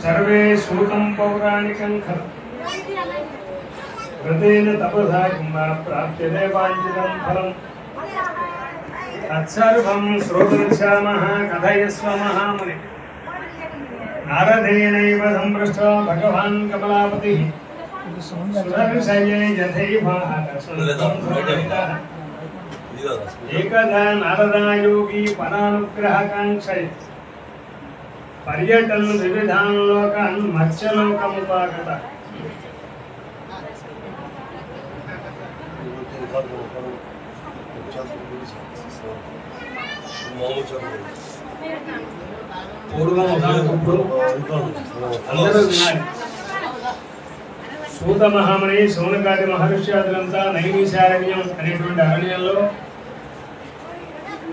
सर्वे शोकं पौराणिकं खलु व्रतेन तपसा किं वा प्राप्यते वाञ्छितं फलम् तत्सर्वं श्रोतुमिच्छामः कथयस्व महामुने नारदेनैव सम्पृष्टो भगवान् कमलापतिः सुरविषये यथैवाहकसुन्दरः एकदा नारदायोगी परानुग्रहकाङ्क्षय पर्यटन विविधान् लोकान् मत्स्यलोकमुपागतः सूत महामुनि शौनकादि महर्षियाదులంతా నైమిషారణ్యం అనేటువంటి అరణ్యంలో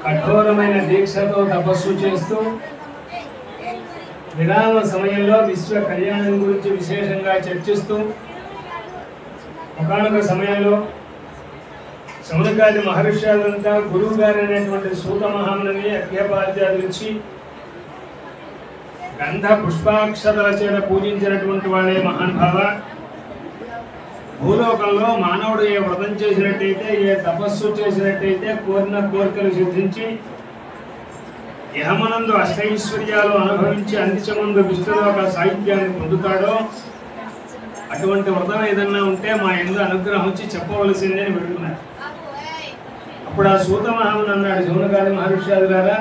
కఠోరమైన దీక్షతో తపస్సు చేస్తూ విరామ సమయంలో విశ్వ కళ్యాణం గురించి విశేషంగా చర్చిస్తూ ఒకానొక సమయంలో శౌనకాది మహర్షులంతా గురువు గారు అనేటువంటి సూత మహాముని అర్ఘ్యపాద్యాదులిచ్చి గంధ పుష్పాక్షతల చేత పూజించినటువంటి వాడే మహానుభావ భూలోకంలో మానవుడు ఏ వ్రతం చేసినట్టయితే ఏ తపస్సు చేసినట్టయితే కోరిన కోరికలు సిద్ధించి యహమనందు అష్టైశ్వర్యాలు అనుభవించి అంతిచమందు విష్ణులోక సాహిత్యాన్ని పొందుతాడో అటువంటి వ్రతం ఏదన్నా ఉంటే మా యందు అనుగ్రహం వచ్చి చెప్పవలసిందే అని పెడుతున్నారు. అప్పుడు ఆ సూత మహాముని అన్నాడు, శౌనకాది మహర్షియాదులారా,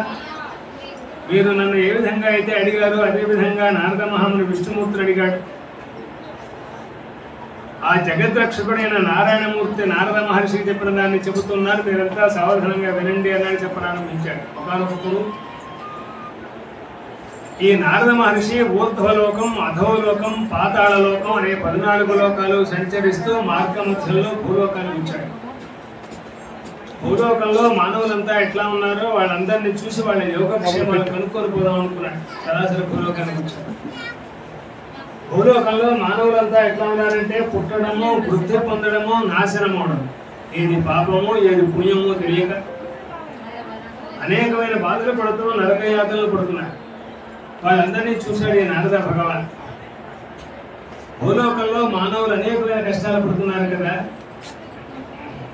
మీరు నన్ను ఏ విధంగా అయితే అడిగారో అదే విధంగా నారద మహాముని విష్ణుమూర్తిని అడిగాడు. ఆ జగద్రక్షకుడైన నారాయణమూర్తి నారద మహర్షికి చెప్పిన దాన్ని చెబుతున్నారు, మీరంతా సావధానంగా వినండి అని చెప్పారంభించాడు. ఒకనొకరు ఈ నారద మహర్షి ఊర్ధ్వలోకం, అధోలోకం, పాతాళలోకం అనే 14 లోకాలు సంచరిస్తూ మార్గమధ్యంలో భూలోకాన్ని ఉంచాడు. భూలోకంలో మానవులంతా ఎట్లా ఉన్నారో వాళ్ళందరినీ చూసి వాళ్ళ యోగక్షేమాలు కనుక్కొని పోదాం అనుకున్నాడు. సరాసరి భూలోకానికి వచ్చాడు. భూలోకంలో మానవులంతా ఎట్లా ఉన్నారంటే పుట్టడము, వృద్ధి పొందడము, నాశనం అవడం, ఏది పాపము ఏది పుణ్యమో తెలియక అనేకమైన బాధలు పడుతూ నరకయాతనలు పడుతున్నారు. వాళ్ళందరినీ చూశాడు ఈ నారద భగవాన్. భూలోకంలో మానవులు అనేకమైన కష్టాలు పడుతున్నారు కదా,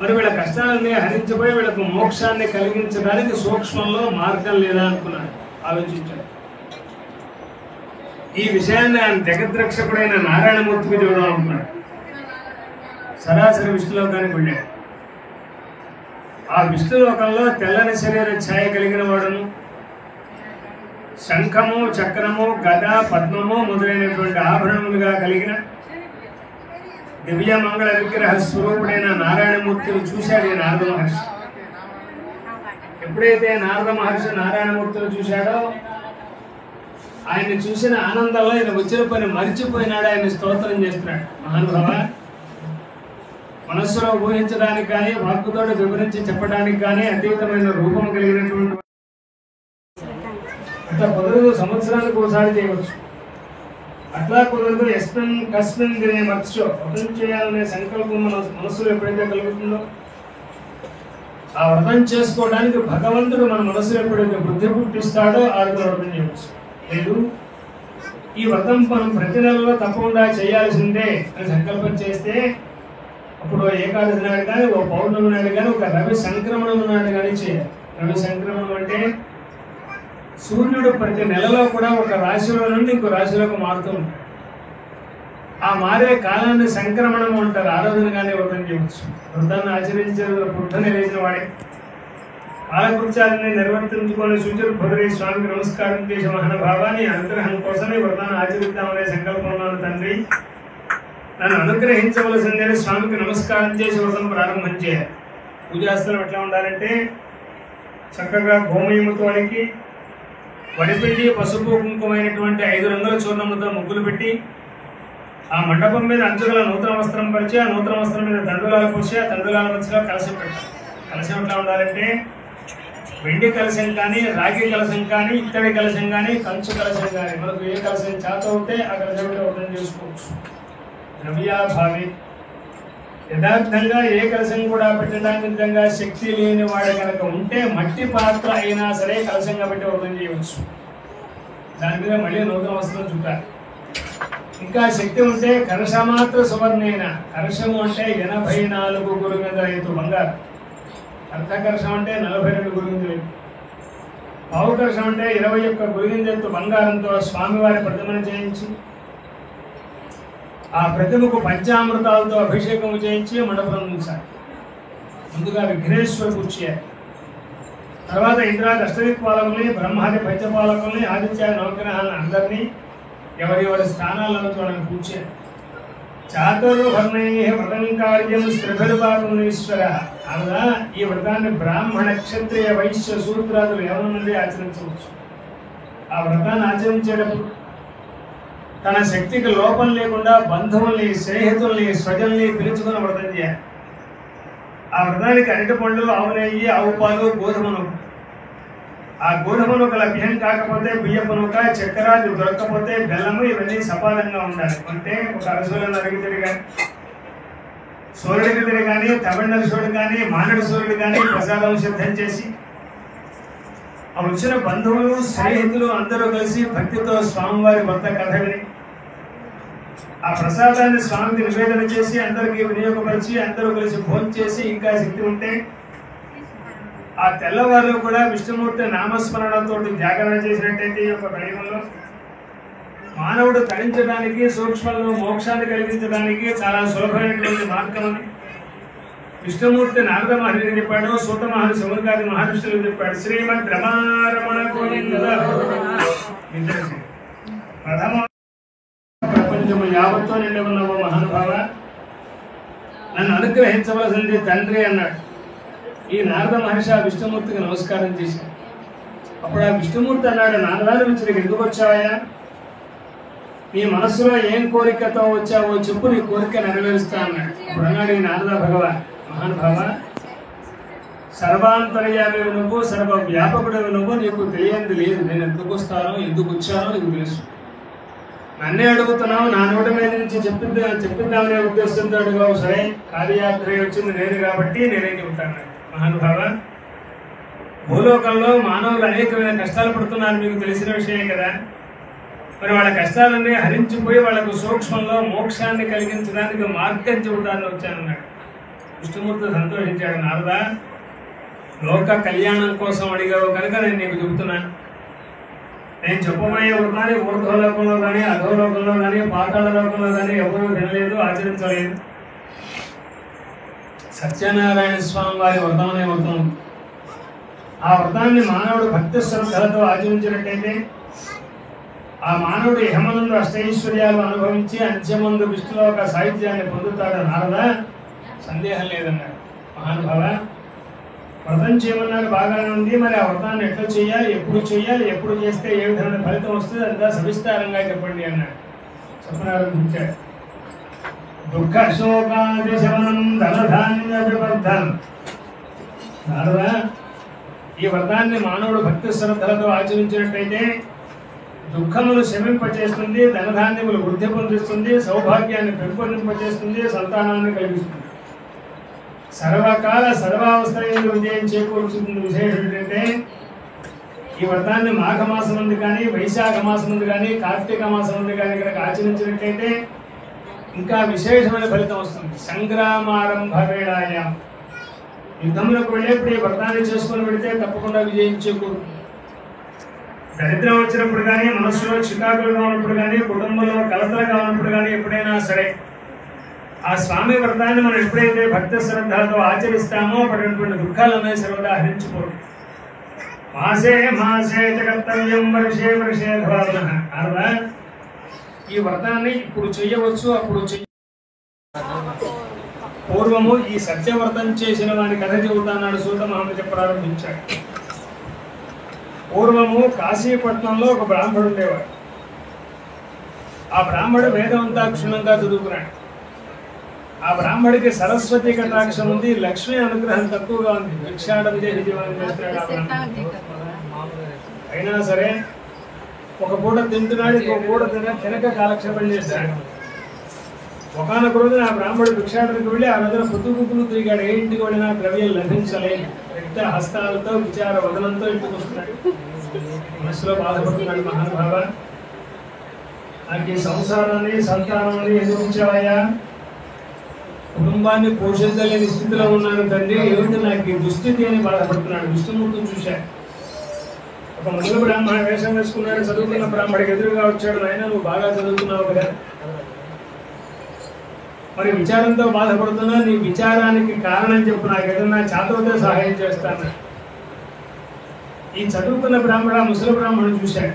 మరి వీళ్ళ కష్టాలన్నీ హరించిపోయి వీళ్ళకు మోక్షాన్ని కలిగించడానికి సూక్ష్మంలో మార్గం లేదా అనుకున్నాడు, ఆలోచించాడు. ఈ విషయాన్ని ఆయన జగద్రక్షకుడైన నారాయణమూర్తికి చూడడం అనుకున్నాడు. సరాసరి విష్ణులోకానికి వెళ్ళాడు. ఆ విష్ణులోకంలో తెల్లని శరీర ఛాయ కలిగిన వాడును, శంఖము, చక్రము, గద, పద్మము మొదలైనటువంటి ఆభరణములుగా కలిగిన దివ్య మంగళ విగ్రహ స్వరూపుడైన నారాయణమూర్తిని చూశాడు ఈ నారద మహర్షి. ఎప్పుడైతే నారద మహర్షి నారాయణమూర్తిని చూశాడో ఆయన్ని చూసిన ఆనందంలో ఆయన వచ్చిన పని మరిచిపోయినాడు. ఆయన స్తోత్రం చేస్తున్నాడు. మహానుభావ, మనస్సులో ఊహించడానికి కానీ వాక్కుతో వివరించి చెప్పడానికి కానీ అతీతమైన రూపం కలిగినటువంటి అట్లా కుదరదు. సంవత్సరానికి ఒకసారి చేయవచ్చు, అట్లా కుదరదు. ఎస్మిన్ కస్మిన్ దినే మత్స్యో వ్రతం చేయాలనే సంకల్పం మన మనస్సులో ఎప్పుడైతే కలుగుతుందో ఆ వ్రతం చేసుకోవడానికి భగవంతుడు మన మనస్సులో ఎప్పుడైతే బుద్ధి పుట్టిస్తాడో ఆ వ్రతం చేయవచ్చు. లేదు, ఈ వ్రతం మనం ప్రతి నెలలో తప్పకుండా చేయాల్సిందే అని సంకల్పం చేస్తే అప్పుడు ఏకాదశి నాడు కానీ, ఓ పౌర్ణమి నాడు కానీ, ఒక రవి సంక్రమణం నాడు కానీ చేయాలి. రవి సంక్రమణం అంటే సూర్యుడు ప్రతి నెలలో కూడా ఒక రాశిలో నుండి ఇంకో రాశిలోకి మారుతూ ఉంటాడు. ఆ మారే కాలాన్ని సంక్రమణం అంటారు. ఆ రోజున కానీ వ్రతం చేయవచ్చు. వ్రతాన్ని ఆచరించే పుట్టని లేచిన వాడే కాలకృత్యాలని నిర్వర్తించుకొని సూచన స్వామికి నమస్కారం చేసే మహానుభావాన్ని అనుగ్రహం కోసమే వ్రతాన్ని ఆచరిద్దామనే సంకల్పంలో తండ్రి నన్ను అనుగ్రహించవలసిందే స్వామికి నమస్కారం చేసి వ్రతం ప్రారంభం చేయాలి. పూజాస్థలం ఎట్లా ఉండాలంటే చక్కగా గోమయముతో అడిగి వడిపిండి, పసుపు, కుంకుమైనటువంటి 5 రంగుల చూర్ణముతో ముగ్గులు పెట్టి ఆ మండపం మీద అంచుగల నూతన వస్త్రం పరిచి ఆ నూతన వస్త్రం మీద తండ్రులాలు పోసి ఆ తండ్రులాల మధ్యలో కలశం పెట్టాలి. కలశం ఎట్లా ఉండాలంటే వెండి కలశం కానీ, రాగి కలశం కానీ, ఇత్తడి కలశం కానీ, కంచు కలశం కానీ, మనకు ఏ కలశం చేత ఉంటే ఆ కలశం వ్రతం చేసుకోవచ్చు. ద్రవ్యాభావి యథార్థంగా ఏ కలశం కూడా పెట్టడానికి నిజంగా శక్తి లేని వాడు కనుక ఉంటే మట్టి పాత్ర అయినా సరే కలశంగా పెట్టి వ్రతం చేయవచ్చు. దాని మీద మళ్ళీ నూతన వస్త్రం చుట్టాలి. ఇంకా శక్తి ఉంటే కలశమాత్ర సువర్ణేన, కలశము అంటే 84 గురువింద రైతు బంగారు, అర్ధకలశం అంటే 42 గురువింద రైతు, పావు కలశం అంటే 21 గురువింద ఎత్తు బంగారంతో స్వామివారి ప్రతిమను చేయించి ఆ ప్రతిమకు పంచామృతాలతో అభిషేకం చేయించి మండపం ఉంచాలి. ముందుగా విఘ్నేశ్వర పూజ చేయాలి. తర్వాత ఇంద్రాది అష్టదిక్పాలకుల్ని, బ్రహ్మాది పంచపాలకుల్ని, ఆదిత్యాది నవగ్రహాలను అందరినీ ఎవరి స్థానాలను మనం పూజ చేయాలి. చాతుర్వర్ణై వ్రతం కార్యం త్రిభిర్వాకునీశ్వర అనగా ఈ వ్రతాన్ని బ్రాహ్మణ, క్షత్రియ, వైశ్య, శూద్రాదులు ఎవరి నుండి ఆచరించవచ్చు. ఆ వ్రతాన్ని ఆచరించేటప్పుడు తన శక్తికి లోపం లేకుండా బంధువుల్ని, స్నేహితుల్ని, స్వజల్ని పిలుచుకుని వ్రతం చేయాలి. ఆ వ్రతానికి అరటి పండ్లు, ఆవు నెయ్యి, ఆవు పాలు, గోధుమ నూక. ఆ గోధుమ నూక లభ్యం కాకపోతే బియ్యపు నూక, చక్కెర దొరకకపోతే బెల్లము, ఇవన్నీ సపాలంగా ఉండాలి. అంటే ఒక అరసూలను అరిగితడి కానీ, సూర్యుడికి కానీ, తమిళనాడు సూర్యుడు కానీ, మానడు సూర్యుడు కానీ ప్రసాదం సిద్ధం చేసి ఆ వచ్చిన బంధువులు, స్నేహితులు అందరూ కలిసి భక్తితో స్వామివారి వ్రత కథ విని ఆ ప్రసాదాన్ని స్వామికి నివేదన చేసి అందరికీ వినియోగపరిచి అందరూ కలిసి భోజనం చేసి ఇంకా శక్తి ఉంటే ఆ తెల్లవారు కూడా విష్ణుమూర్తి నామస్మరణతో జాగరణ చేసినట్టయితే ఈ యొక్క ప్రయోగంలో మానవుడు తరించడానికి, సూక్ష్మంలో మోక్షాన్ని కలిగించడానికి చాలా సులభమైనటువంటి మార్గం అని విష్ణుమూర్తి నారద మహర్షికి చెప్పాడు, సూత మహర్షి, శౌనకాది మహర్షులకు చెప్పాడు. శ్రీమద్ రమారమణ గోవింద ప్రథమ ప్రపంచము యావత్తో నిండి ఉన్నవో మహానుభావ, నన్ను అనుగ్రహించవలసింది తండ్రి అన్నాడు. ఈ నారద మహర్షి ఆ విష్ణుమూర్తికి నమస్కారం చేశాడు. అప్పుడు ఆ విష్ణుమూర్తి అన్నాడు, నారదాల నుంచి నీకు ఎందుకు వచ్చావయ్యా? నీ మనస్సులో ఏం కోరికతో వచ్చావో చెప్పు, నీ కోరిక నెరవేరుస్తా అన్నాడు. అప్పుడు అన్నాడు ఈ నారద భగవాన్, మహానుభావ, సర్వాంతర్యామి నువ్వు, సర్వ వ్యాపకుడు నువ్వు, నీకు తెలియంది లేదు. నేను ఎందుకు వస్తానో, ఎందుకు వచ్చానో నీకు తెలుసు. నన్నే అడుగుతున్నావు, నా నోటి మీద నుంచి చెప్పిద్దామనే ఉద్దేశంతో అడుగుతావు. సరే, కార్యయాత్ర వచ్చింది నేను కాబట్టి నేనే చెబుతాను. మహానుభావ, భూలోకంలో మానవులు అనేకమైన కష్టాలు పడుతున్నారు, మీకు తెలిసిన విషయం కదా. మరి వాళ్ళ కష్టాలన్నీ హరించిపోయి వాళ్లకు సూక్ష్మంలో మోక్షాన్ని కలిగించడానికి మార్గం చెబుతానని వచ్చానన్నాడు. విష్ణుమూర్తి సంతోషించాడు. నారదా, లోక కళ్యాణం కోసం అడిగావు కనుక నేను నీకు చెబుతున్నాను. నేను చెప్పబోయే వృత్తాన్ని ఊర్ధ్వలోకంలో కానీ, అధోలోకంలో కానీ, పాతాళ లోకంలో కానీ ఎవరూ వినలేదు, ఆచరించలేదు. సత్యనారాయణ స్వామి వారి వ్రతం అనే వ్రతం. ఆ వ్రతాన్ని మానవుడు భక్తి శ్రద్ధలతో ఆచరించినట్టయితే ఆ మానవుడు ఇహమందు అష్టైశ్వర్యాలు అనుభవించి అంత్యమందు విష్ణులోక సాహిత్యాన్ని పొందుతాడు. నారదా, సందేహం లేదన్నాడు. మహానుభావ, వ్రతం చేయమన్నాడు, బాగానే ఉంది. మరి ఆ వ్రతాన్ని ఎట్లా చేయాలి, ఎప్పుడు చేస్తే ఏ విధమైన ఫలితం వస్తుంది, అంతా సవిస్తారంగా చెప్పండి అన్నాడు. చెప్పనారంభించాడు. దుఃఖ శోకాది శమనం ధనధాన్య వివర్ధనం. నారదా, ఈ వ్రతాన్ని మానవుడు భక్తి శ్రద్ధలతో ఆచరించినట్టయితే దుఃఖములు శమింపచేస్తుంది, ధనధాన్యములు వృద్ధి పొందిస్తుంది, సౌభాగ్యాన్ని పెంపొందింపచేస్తుంది, సంతానాన్ని కలిగిస్తుంది. సర్వకాల సర్వావస్థలంలో విజయం చేకూర్చుతుంది. విశేషం ఏంటంటే ఈ వ్రతాన్ని మాఘమాసం నుండి కానీ, వైశాఖ మాసం నుండి కానీ, కార్తీక మాసం నుండి కానీ కనుక ఆచరించినట్లయితే ఇంకా విశేషమైన ఫలితం వస్తుంది. సంగ్రామారంభ వేళాయాం, యుద్ధములకు వెళ్ళేప్పుడు ఈ వ్రతాన్ని చేసుకుని పెడితే తప్పకుండా విజయం చేకూరుతుంది. దరిద్రం వచ్చినప్పుడు కానీ, మనస్సులో చికాకులుగా ఉన్నప్పుడు కానీ, కుటుంబంలో కలతలుగా ఉన్నప్పుడు కానీ, ఎప్పుడైనా సరే ఆ స్వామి వ్రతాన్ని మనం ఎప్పుడైతే భక్తి శ్రద్ధలతో ఆచరిస్తామో అటువంటి దుఃఖాలనే సర్వదా హరించిపోదు. మాసే మాసే కర్తవ్యం, వర్షే వర్షే ధర్మ. అలా ఈ వ్రతాన్ని ఇప్పుడు చెయ్యవచ్చు, అప్పుడు పూర్వము ఈ సత్యవ్రతం చేసిన వాడి కథ చెబుతాన్నాడు. సూత మహాముని ప్రారంభించాడు. పూర్వము కాశీపట్నంలో ఒక బ్రాహ్మడు ఉండేవాడు. ఆ బ్రాహ్మడు వేదం అంతా క్షుణ్ణంగా చదువుకున్నాడు. ఆ బ్రాహ్మడికి సరస్వతి కటాక్షం ఉంది, లక్ష్మీ అనుగ్రహం తక్కువగా ఉంది. భిక్షాటం చేసి జీవనం చేస్తున్నాడు. అయినా సరే ఒక పూట తింటున్నాడు, ఇంకో పూట తినక కాలక్షేపం చేస్తాడు. ఒకనొక రోజున ఆ బ్రాహ్మడు భిక్షాటనకు వెళ్ళి ఆ రోజున పొద్దుగుప్పులు తిరిగాడు. ఏ ఇంటికి వెళ్ళినా ద్రవ్యం లభించలేదు. పెద్ద హస్తాలతో విచార వదనంతో ఇంటికి వస్తున్నాడు. మనసులో బాధపడుతున్నాడు. మహానుభావ, నాకు ఈ సంసారాన్ని సంతానాన్ని ఎందుకు ఇచ్చావయ్యా? కుటుంబాన్ని పోషించలేని స్థితిలో ఉన్నాను తండ్రి, ఏమిటి నాకు ఈ దుస్థితి అని బాధపడుతున్నాడు. విష్ణుమూర్తిని చూశాడు. ఒక మొదలు బ్రాహ్మణ వేషం వేసుకున్నాడు. చదువుకున్న బ్రాహ్మడికి ఎదురుగా వచ్చాడు. ఆయన నువ్వు బాగా చదువుతున్నావు కదా, మరి విచారంతో బాధపడుతున్నా, నీ విచారానికి కారణం చెప్పు, నాకు ఏదన్నా చేతతో సహాయం చేస్తాను. ఈ చదువుకున్న బ్రాహ్మణ ముసలి బ్రాహ్మణుడు చూశాడు.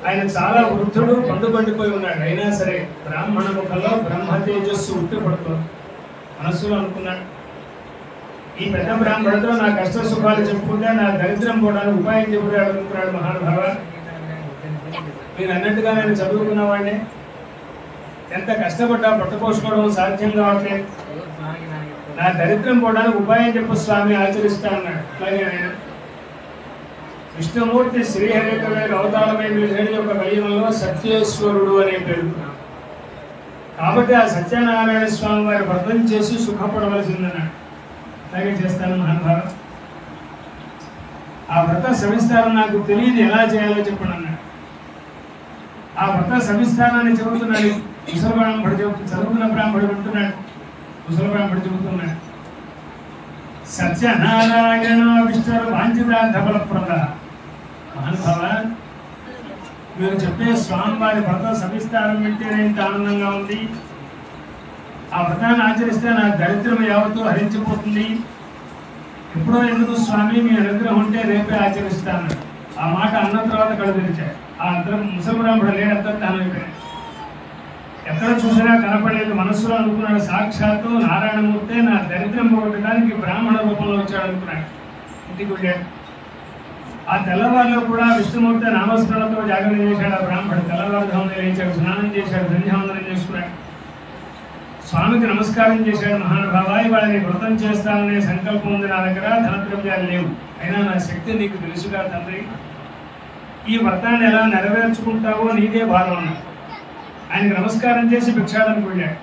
ఆయన చాలా వృద్ధుడు, పండు పండిపోయి ఉన్నాడు. అయినా సరే బ్రాహ్మణ ముఖంలో బ్రహ్మ తేజస్సు ఉట్టిపడుతుంది. మనస్సులో అనుకున్నాడు, ఈ పెద్ద బ్రాహ్మణుడితో నా కష్ట సుఖాలు చెప్పుకుంటే నా దరిద్రం పోవడానికి ఉపాయం చెప్పుడాడు అనుకున్నాడు. మహానుభావ, మీరు అన్నట్టుగా నేను చదువుకున్న వాడిని, ఎంత కష్టపడ్డా పట్టుకోసుకోవడం సాధ్యం కావట్లేదు. నా దరిద్రం పోవడానికి ఉపాయం చెప్పు స్వామి, ఆచరిస్తా అన్నాడు. అలాగే ఆయన విష్ణుమూర్తి శ్రీహరికమైన అవతారమై వెలిసేడు యొక్క కలియుగంలో సత్యేశ్వరుడు అనే పేరు. కాబట్టి ఆ సత్యనారాయణ స్వామి వారి వ్రతం చేసి సుఖపడవలసిందన్నాడు. అలాగే చేస్తాను మహానుభావ. ఆ వ్రత సవిస్తారం నాకు తెలియదు, ఎలా చేయాలో చెప్పండి అన్నాడు. ఆ వ్రత సవిస్తారాన్ని చెబుతున్నాడు. ముసలి బ్రాహ్మణుడు చెబుతూ, చదువుకున్న బ్రాహ్మణుడు వింటున్నాడు. ముసలి బ్రాహ్మణుడు చెబుతున్నాడు, సత్యనారాయణ విష్ణు వాంఛితార్థ ఫలప్రద. మహానుభావ, మీరు చెప్పే స్వామివారి వ్రత సవిస్తారం వింటేనే ఇంత ఆనందంగా ఉంది. ఆ వ్రతాన్ని ఆచరిస్తే నా దరిద్రం యావత్తు హరించిపోతుంది. ఎప్పుడో ఎందుకు స్వామి, మీ అనుగ్రహం ఉంటే రేపే ఆచరిస్తాను. ఆ మాట అన్న తర్వాత కళ్ళు తెరిచాడు. ఆ అందరం ముసలి బ్రాహ్మణుడు లేడంతా తాను అయిపోయాడు. ఎక్కడ చూసినా కనపడలేదు. మనస్సులో అనుకున్నాడు, సాక్షాత్తు నారాయణమూర్తే నా దరిద్రం పోగొట్టడానికి బ్రాహ్మణ రూపంలో వచ్చాడు అనుకున్నాడు. ఇంటికి వెళ్ళాడు. ఆ తెల్లవారిలో కూడా విష్ణుమూర్తి నామస్మరణతో జాగరణ చేశాడు. ఆ బ్రాహ్మణుడు తెల్లవారుజామున లేచాడు, స్నానం చేశాడు, సంధ్యావందనం చేసుకున్నాడు, స్వామికి నమస్కారం చేశాడు. మహానుభావ, ఇవాళ నీ వ్రతం చేస్తాననే సంకల్పం ఉంది నా దగ్గర, ధనద్రవ్యాలు లేవు, అయినా నా శక్తి నీకు తెలుసుగా తండ్రి, ఈ వ్రతాన్ని ఎలా నెరవేర్చుకుంటావో నీదే భారం అన్నాడు. ఆయనకు నమస్కారం చేసి భిక్షాటనకు వెళ్ళాడు.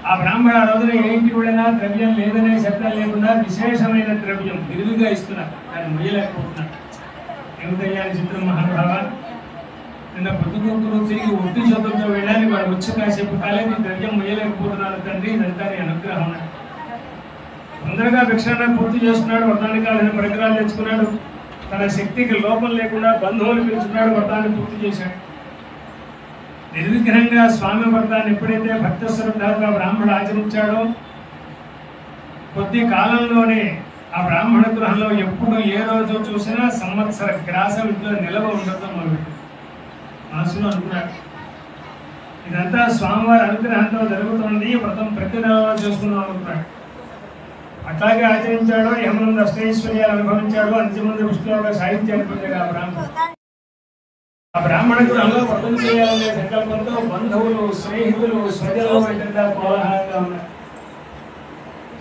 ఆ బ్రాహ్మణ ఆ రోజున ఏంటి కూడా ద్రవ్యం లేదనే శబ్దం లేకుండా విశేషమైన ద్రవ్యం విరివిగా ఇస్తున్నారు. ఆయన మొయ్యలేకపోతున్నాడు. ఏమిటయ్యా చిత్రం మహానుభావ, నిన్న పొద్దుగూకులు తిరిగి ఒట్టి చేతులతో వెళ్ళాలి, వాడు వచ్చి కాసేపు కాలేదు, ద్రవ్యం మొయ్యలేకపోతున్నాను తండ్రి, ఇదంతా నీ అనుగ్రహం. తొందరగా భిక్షాటన పూర్తి చేస్తున్నాడు. వ్రతానికి కావాల్సిన పరికరాలు తెచ్చుకున్నాడు. తన శక్తికి లోపం లేకుండా బంధువులు పిలుచుకున్నాడు. వ్రతాన్ని పూర్తి చేశాడు. నిర్విఘ్నంగా స్వామి వ్రతాన్ని ఎప్పుడైతే భక్త శ్రద్ధగా బ్రాహ్మణుడు ఆచరించాడో, కొద్ది కాలంలోనే ఆ బ్రాహ్మణ గృహంలో ఎప్పుడు ఏ రోజు చూసినా సంవత్సర గ్రాసం ఇంట్లో నిలవ ఉండటం మొదలుపెట్టింది. మనసులో అనుకున్నాడు, ఇదంతా స్వామివారి అనుగ్రహంతో జరుగుతుంది, వ్రతం ప్రతి నెలలో చేసుకుందాం అనుకున్నాడు. అట్లాగే ఆచరించాడో, యమనంద అష్టైశ్వర్యాలు అనుభవించాడో, అంత్యమంది విష్ణువుగా సాహిత్యాన్ని పొందాడు ఆ బ్రాహ్మణుడు. ఆ బ్రాహ్మణ గృహంలో వ్రతం చేయాలనే సంకల్పంతో బంధువులు, స్నేహితులు, స్వజనులు వెంటనే కోలాహలంగా ఉన్నారు.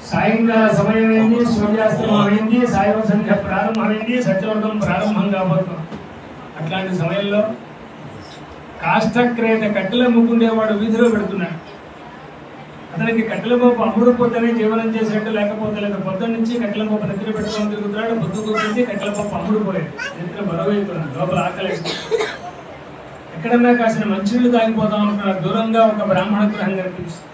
సాయంకాల సమయం అయింది, సూర్యాస్తమం అయింది, సాయం సంధ్య ప్రారంభమైంది, సత్యవ్రతం ప్రారంభం కాబోతుంది. అట్లాంటి సమయంలో కాష్టక్రేత కట్టెల ముగ్గుండేవాడు వీధిలో పెడుతున్నాడు. అతనికి కట్టెల పోపు అమ్ముడు పోతేనే జీవనం చేసేట్టు, లేకపోతే లేదు. పొద్దున్న నుంచి కట్టెల పోపు నిద్ర పెట్టుకొని తిరుగుతున్నాడు. పొద్దు కూర్చుంది కట్టెల పోపు అమ్ముడు పోలేదు. నిద్ర బరువైపోయినాడు, లోపల ఆకలేస్తుంది. ఎక్కడన్నా కాసిన మంచినీళ్ళు తాగిపోదాం అనుకున్నాడు. దూరంగా ఒక బ్రాహ్మణ గృహం కనిపిస్తుంది.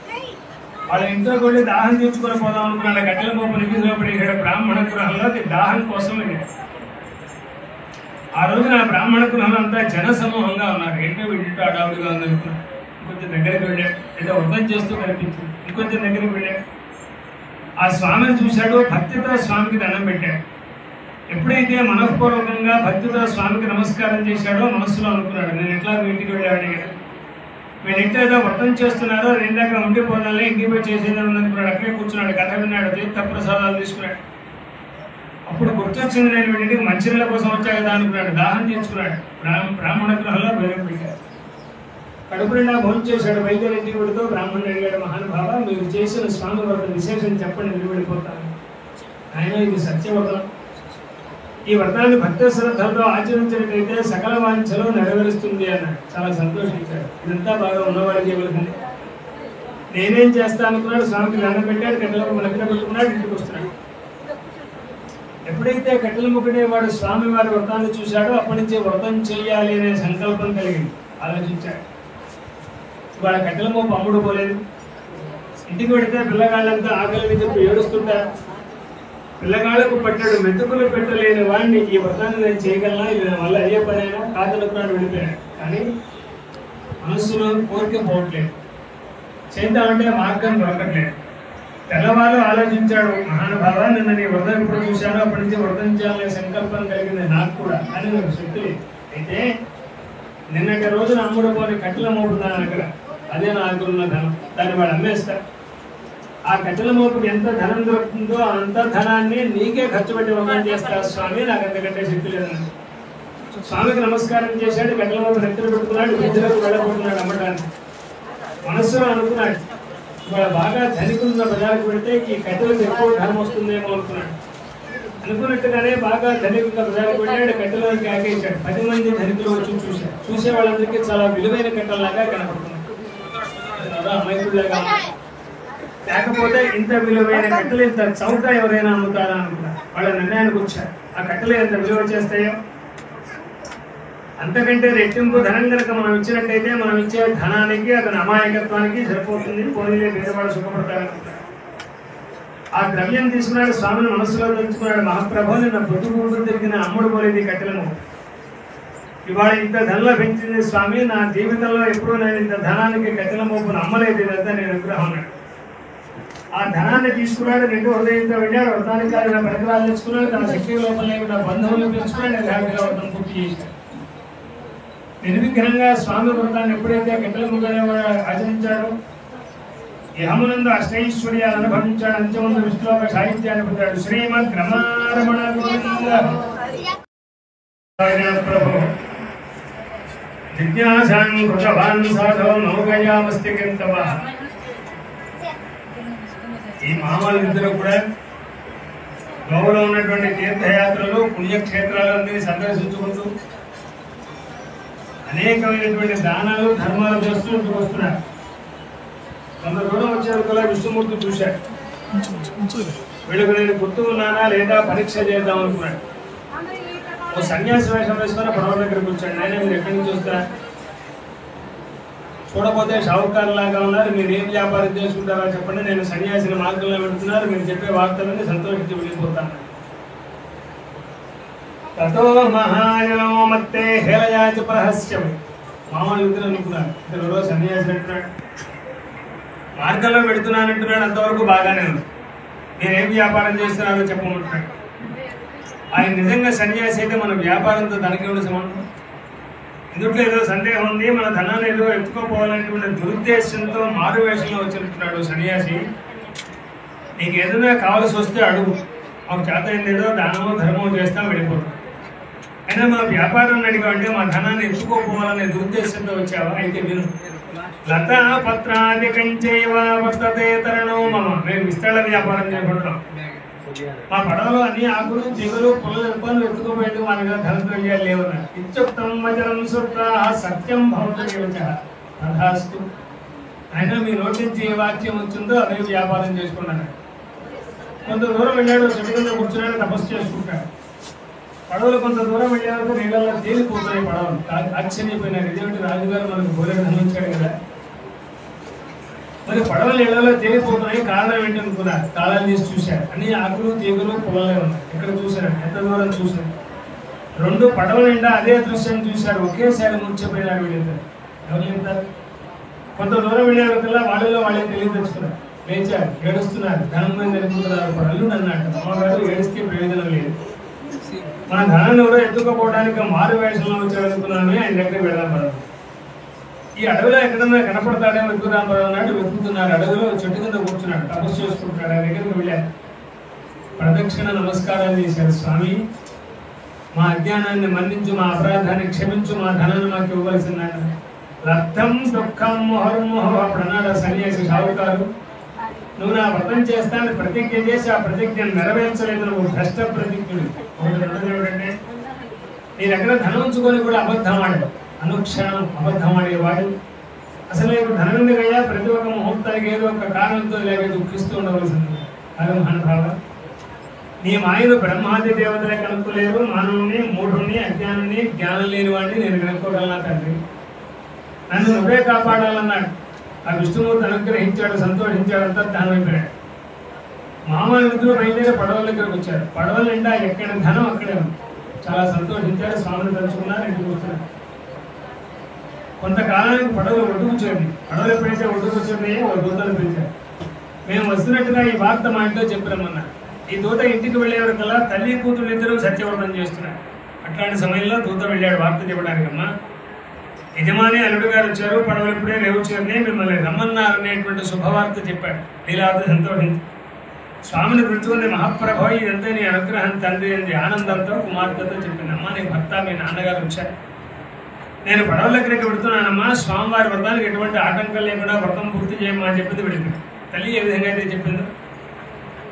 వాళ్ళ ఇంట్లో వెళ్ళి దాహం తీర్చుకొని పోదాం అనుకున్నాడు. కట్టెల పోపు నిధిలో పడిగాడు. బ్రాహ్మణ గృహంలో దాహం కోసం వెళ్ళాడు. ఆ రోజున బ్రాహ్మణ గృహంలో అంతా జన సమూహంగా ఉన్నారు. ఏంటో వీటితో అడావుడిగా ఉందనుకున్నాడు. ఇంకొంచెం దగ్గరికి వెళ్ళాడు. ఏదో వ్రతం చేస్తూ కనిపించింది. ఇంకొంచెం దగ్గరికి వెళ్ళాడు. ఆ స్వామిని చూశాడు. భక్తితో స్వామికి దండం పెట్టాడు. ఎప్పుడైతే మనఃపూర్వకంగా భక్తితో స్వామికి నమస్కారం చేశాడో మనస్సులో అనుకున్నాడు, నేను ఎట్లా ఇంటికి వెళ్ళాడు కదా, వీళ్ళు ఇంట్లో ఏదో వ్రతం చేస్తున్నారో, రెండాక ఉండిపోదాలే, ఇంటికి పోయి చేసేదని అనుకున్నాడు. అక్కడే కూర్చున్నాడు, కథ విన్నాడు, తీర్థ ప్రసాదాలు తీసుకున్నాడు. అప్పుడు గుర్తొచ్చింది, నేను వీడింటికి మంచినీళ్ళ కోసం వచ్చా కదా అనుకున్నాడు. దాహం తీర్చుకున్నాడు. బ్రాహ్మణ గృహంలో వేరే పెట్టాడు. కడుపు నిండా భోజనం చేశాడు. వైద్యులు ఇంటికి వెళుతూ బ్రాహ్మణుడు అడిగాడు, మహానుభావ, మీరు చేసిన స్వామి వ్రతం విశేషం చెప్పండి, నేను వెళ్ళిపోతాను. ఆయన ఇది సత్యవ్రతం. ఈ వ్రతాన్ని భక్తి శ్రద్ధలతో ఆచరించినట్లయితే సకల వాంఛలు నెరవేరుస్తుంది అన్నాడు. చాలా సంతోషించాడు. ఇదంతా బాగా ఉన్నవాడికి ఇవ్వలేదు. నేనేం చేస్తాను అనుకున్నాడు. స్వామికి దండం పెట్టాడు. కట్టెలకు మలకిన పెట్టుకున్నాడు. ఇంటికి వస్తున్నాడు. ఎప్పుడైతే కట్టెల ముక్కునేవాడు స్వామి వారి వ్రతాన్ని చూశాడో అప్పటి నుంచి వ్రతం చేయాలి అనే సంకల్పం కలిగింది. ఆలోచించాడు. వాళ్ళ కట్టెల మోపు అమ్ముడు పోలేదు. ఇంటికి పెడితే పిల్లగాళ్ళంతా ఆకలిని చెప్పి ఏడుస్తుంటారు. పిల్లగాళ్ళకు పట్టాడు మెతుకులు పెట్టలేని వాడిని ఈ వ్రతాన్ని నేను చేయగలనా, ఇది నా వల్ల అయ్యే పనైనా కాదనుకున్నాడు, వెళ్ళిపోయాడు. కానీ మనస్సులో కోరిక పోవట్లేదు, చేద్దామంటే మార్గం దొరకట్లేదు. తెల్లవారు ఆలోచించాడు, మహానుభావ నిన్న నీ వ్రతం ఇప్పుడు చూశాను, అప్పటి నుంచి వ్రతం చేయాలనే సంకల్పం కలిగింది నాకు కూడా, అని నాకు శక్తి లేదు. అయితే నిన్నటి రోజున అమ్ముడు పోని కట్టెల మోపు దాని దగ్గర, అదే నా దగ్గర ఉన్న ధనం, దాన్ని వాడు అమ్మేస్తా. ఆ కట్టెల మోపుకి ఎంత ధనం దొరుకుతుందో అంత ధనాన్ని నీకే ఖర్చు పెట్టి వ్రతం చేస్తా స్వామి, నాకు అంతకంటే శక్తి లేదన్నాడు. స్వామికి నమస్కారం చేశాడు, కట్టెల మోపు నెత్తలు పెట్టుకున్నాడు, వీధిలోకి వెళ్ళబోతున్నాడు అమ్మటానికి. మనస్సులో అనుకున్నాడు, ఇవాళ బాగా ధనికున్న బజారుకు పెడితే ఈ కట్టెలకు ఎక్కువ ధనం వస్తుందేమో అనుకున్నాడు. అనుకున్నట్టుగానే బాగా ధనికున్న బజారుకు వెళ్ళాడు, కట్టెలకి ఆగేశాడు. 10 మంది ధనికులు వచ్చి చూశారు. చూసే వాళ్ళందరికీ చాలా విలువైన కట్టెలలాగా కనపడుతున్నాడు. అమాయకుడిలాగా లేకపోతే ఇంత విలువైన కట్టెలు ఇంత చౌక ఎవరైనా అమ్ముతారా అనుకున్నారు. వాళ్ళ నిర్ణయానికి వచ్చారు, ఆ కట్టెలు ఎంత విలువ చేస్తాయో అంతకంటే రెట్టింపు ధనం కనుక మనం ఇచ్చినట్టయితే మనం ఇచ్చే ధనానికి అతని అమాయకత్వానికి సరిపోతుంది, పోనీలే పేదవాడు సుఖపడతారనుకుంటారు. ఆ ద్రవ్యం తీసుకున్నాడు, స్వామిని మనస్సులో తెలుసుకున్నాడు, మహాప్రభు నిన్న పొద్దుగూడు తిరిగిన అమ్ముడు పోలేదు కట్టెలను, ఇవాళ ఇంత ధనం లభించింది స్వామి, నా జీవితంలో ఎప్పుడూ నేను ఇంత ధనానికి కట్టెల మోపును అమ్మలేదు, ఇదంతా నేను విగ్రహం అన్నాడు. ఆ ధనాన్ని తీసుకున్నాడు, రెండు హృదయంతో వెళ్ళాడు, వ్రతానికి కాలిన పరికరాలు తెచ్చుకున్నాడు, తన శక్తి లోపల లేకుండా బంధువులు పెంచుకున్నాడు, హ్యాపీగా వ్రతం పూర్తి చేశాడు. నిర్విఘ్నంగా స్వామి వ్రతాన్ని ఎప్పుడైతే కట్టెల ముగ్గునే ఆచరించాడో యమునందు అష్టైశ్వర్యాలు అనుభవించాడు. అంత్యముందు విష్ణులోక సాహిత్యాన్ని పొందాడు. శ్రీమద్ రమారమణ ప్రభు జిజ్ఞాసాం కృతవాన్ సాధో నౌగయామస్తి కింతవ. ఈ మామూలు కూడా గోవులో ఉన్నటువంటి తీర్థయాత్రలు పుణ్యక్షేత్రాలన్నీ సందర్శించుకుంటూ అనేకమైనటువంటి దానాలు ధర్మాలు చేస్తూ వస్తున్నారు. కొంత దూరం వచ్చేందుకు విష్ణుమూర్తి చూశాడు. వీళ్ళకు నేను గుర్తు ఉన్నానా లేదా పరీక్ష చేద్దాం అనుకున్నాడు. ఓ సన్యాసి వేషం వేసుకొని పడవ దగ్గరికి వచ్చాడు. నేను మీరు ఎక్కడి నుంచి వస్తారా, చూడపోతే షావుకారు లాగా ఉన్నారు, మీరు ఏం వ్యాపారం చేసుకుంటారో చెప్పండి, నేను సన్యాసిని మార్గంలో పెడుతున్నారు, మీరు చెప్పే వార్తలన్నీ సంతోషించి వెళ్ళిపోతాను. తతో మహాజనో మత్తే హేళయాచ ప్రహస్యం. మామూలు ఇద్దరు అనుకున్నారు, ఇతను రోజు సన్యాసి అంటున్నాడు, మార్గంలో పెడుతున్నానంటున్నాడు, అంతవరకు బాగానే ఉంది, నేనేం వ్యాపారం చేస్తున్నానో చెప్పమంటున్నాడు. ఆయన నిజంగా సన్యాసి అయితే మన వ్యాపారంతో తనకేమిటి సంబంధం? ఇందుట్లో ఏదో సందేహం ఉంది, మన ధనాన్ని ఏదో ఎత్తుకోపోవాలనేటువంటి దురుద్దేశంతో మారువేషంలో వచ్చినట్టున్నాడు సన్యాసి. నీకు ఏదైనా కావాల్సి వస్తే అడుగు, మాకు చేత ఏందేదో దానమో ధర్మో చేస్తాం, వెళ్ళిపోతాం. అయినా మా వ్యాపారం అడిగామంటే మా ధనాన్ని ఎత్తుకోపోవాలనే దురుద్దేశంతో వచ్చావా? అయితే విను. లతా పత్రాదికంచైవ వర్తతే తరణో మమ. మేము విస్తరణ వ్యాపారం చేయకుంటున్నాం. మా పడవలో అన్ని ఆకులు దిగులు పుల్లలు ఎత్తుకోబోయేది మా దగ్గర ధనద్రవ్యాలు లేవన్నారు. ఇత్యుక్తం వచనం సూత్రా సత్యం భవతస్తు. అయినా మీ నోటి నుంచి ఏ వాక్యం వచ్చిందో అదే వ్యాపారం చేసుకున్నాను. కొంత దూరం వెళ్ళాడు, చెట్టు కింద కూర్చున్నాడు, తపస్సు చేసుకుంటాడు. పడవలు కొంత దూరం వెళ్ళేందుకు నీళ్ళల్లో తేలిపోతున్నాయి పడవలు. ఆశ్చర్యపోయినారు, ఇదేమిటి రాజుగారు మనకు గోరెడు ధరించాడు కదా, మరి పడవలు నీళ్ళలో తేలిపోతున్నాయి, కారణం ఏంటనుకున్నారు. తాళాలు తీసి చూశారు, అన్ని ఆకులు తీగులు పొలాలే ఉన్నాయి. ఎక్కడ చూశారు, ఎంత దూరం చూశారు, 2 పడవల నిండా అదే దృశ్యం చూశారు. ఒకేసారి ముచ్చిపోయినారు వీళ్ళిద్దరు. ఎవరు చెప్తారు? కొంత దూరం వెళ్ళేకల్లా వాళ్ళలో వాళ్ళే తెలియ తెచ్చుకున్నారు, లేచారు, ఏడుస్తున్నారు, ధనం మీద నిలుపుతున్నారు. అల్లుడు అన్నాడు, అమ్మగారు ఏడిస్తే ప్రయోజనం లేదు, మన ధనాన్ని ఎవరో ఎత్తుకోపోవడానికి మారు వేషంలో వచ్చారనుకున్నాను, ఆయన దగ్గర వెళ్దాం పడదు. ఈ అడవిలో ఎక్కడన్నా కనపడతాడేమో ఎక్కుదాం పడదు అన్నాడు. వెతుకుతున్నారు, అడవిలో చెట్టు కింద కూర్చున్నాడు, తపస్సు చేసుకుంటున్నాడు. ఆయన దగ్గరికి వెళ్ళారు, ప్రదక్షిణ నమస్కారాలు చేశారు. స్వామి, మా అజ్ఞానాన్ని మన్నించు, మా అపరాధాన్ని క్షమించు, మా ధనాన్ని మాకు ఇవ్వవలసిందన్న. లబ్ధం దుఃఖం ముహర్ముహ. అప్పుడు అన్నాడు సన్యాసి, షావుకారు, నువ్వు నా వ్రతం చేస్తానని ప్రతిజ్ఞ చేసి ఆ ప్రతిజ్ఞను నెరవేర్చలేదు, నువ్వు భ్రష్ట ప్రతిజ్ఞుడు. ఏమిటంటే నీ దగ్గర ధనం ఉంచుకొని కూడా అబద్ధం ఆడాడు, అనుక్షణం అబద్ధం ఆడేవాడు. అసలు ఇప్పుడు ధనం ఎందుకయ్యా, ప్రతి ఒక్క ముహూర్తానికి ఏదో ఒక కారణంతో ఇలాగ దుఃఖిస్తూ ఉండవలసింది. అదే మహానుభావ, నీ మాయను బ్రహ్మాది దేవతలే కనుక్కోలేరు, మానవుని మూఢుణ్ణి అజ్ఞానుని జ్ఞానం లేని వాడిని నేను కనుక్కోగలనా తండ్రి, నన్ను నువ్వే కాపాడాలన్నాడు. ఆ విష్ణుమూర్తి అనుగ్రహించాడు, సంతోషించాడు, అంతర్ధానం అయిపోయాడు. మామూలు ఇద్దరు బయలుదేరి పడవల దగ్గరకు వచ్చారు. పడవల నిండా ఎక్కడ ధనం అక్కడే ఉంది. చాలా సంతోషించారు, స్వామిని తలుచుకున్నారు, ఇంటికి వస్తున్నారు. కొంతకాలానికి పడవలు ఒడ్డుకుచ్చేది. పడవలు ఎప్పుడైతే ఒడ్డుకొచ్చింది ఒక దూతను పిలిచారు. మేము వస్తున్నట్టుగా ఈ వార్త మా ఇంట్లో చెప్పిరమ్మన్నారు. ఈ దూత ఇంటికి వెళ్ళేవరకల్లా తల్లి కూతురు ఇద్దరు సత్యవ్రతం చేస్తున్నారు. అట్లాంటి సమయంలో దూత వెళ్ళాడు వార్త చెప్పడానికి. అమ్మా, యజమాని అల్లుడు గారు వచ్చారు, పడవలు ఇప్పుడే రేవుచేరిని, మిమ్మల్ని రమ్మన్నారు అనేటువంటి శుభవార్త చెప్పాడు. లీలావతి సంతోషించి స్వామిని పిలుచుకుని, మహాప్రభు ఇదంతా నీ అనుగ్రహం తండ్రి అని ఆనందంతో కుమార్తెతో చెప్పింది. అమ్మా, నీ భర్త మీ నాన్నగారు వచ్చారు, నేను పడవల దగ్గరికి పెడుతున్నానమ్మా, స్వామివారి వ్రతానికి ఎటువంటి ఆటంకం లేకుండా వ్రతం పూర్తి చేయమా అని చెప్పింది. వెళ్ళింది తల్లి ఏ విధంగా అయితే చెప్పిందో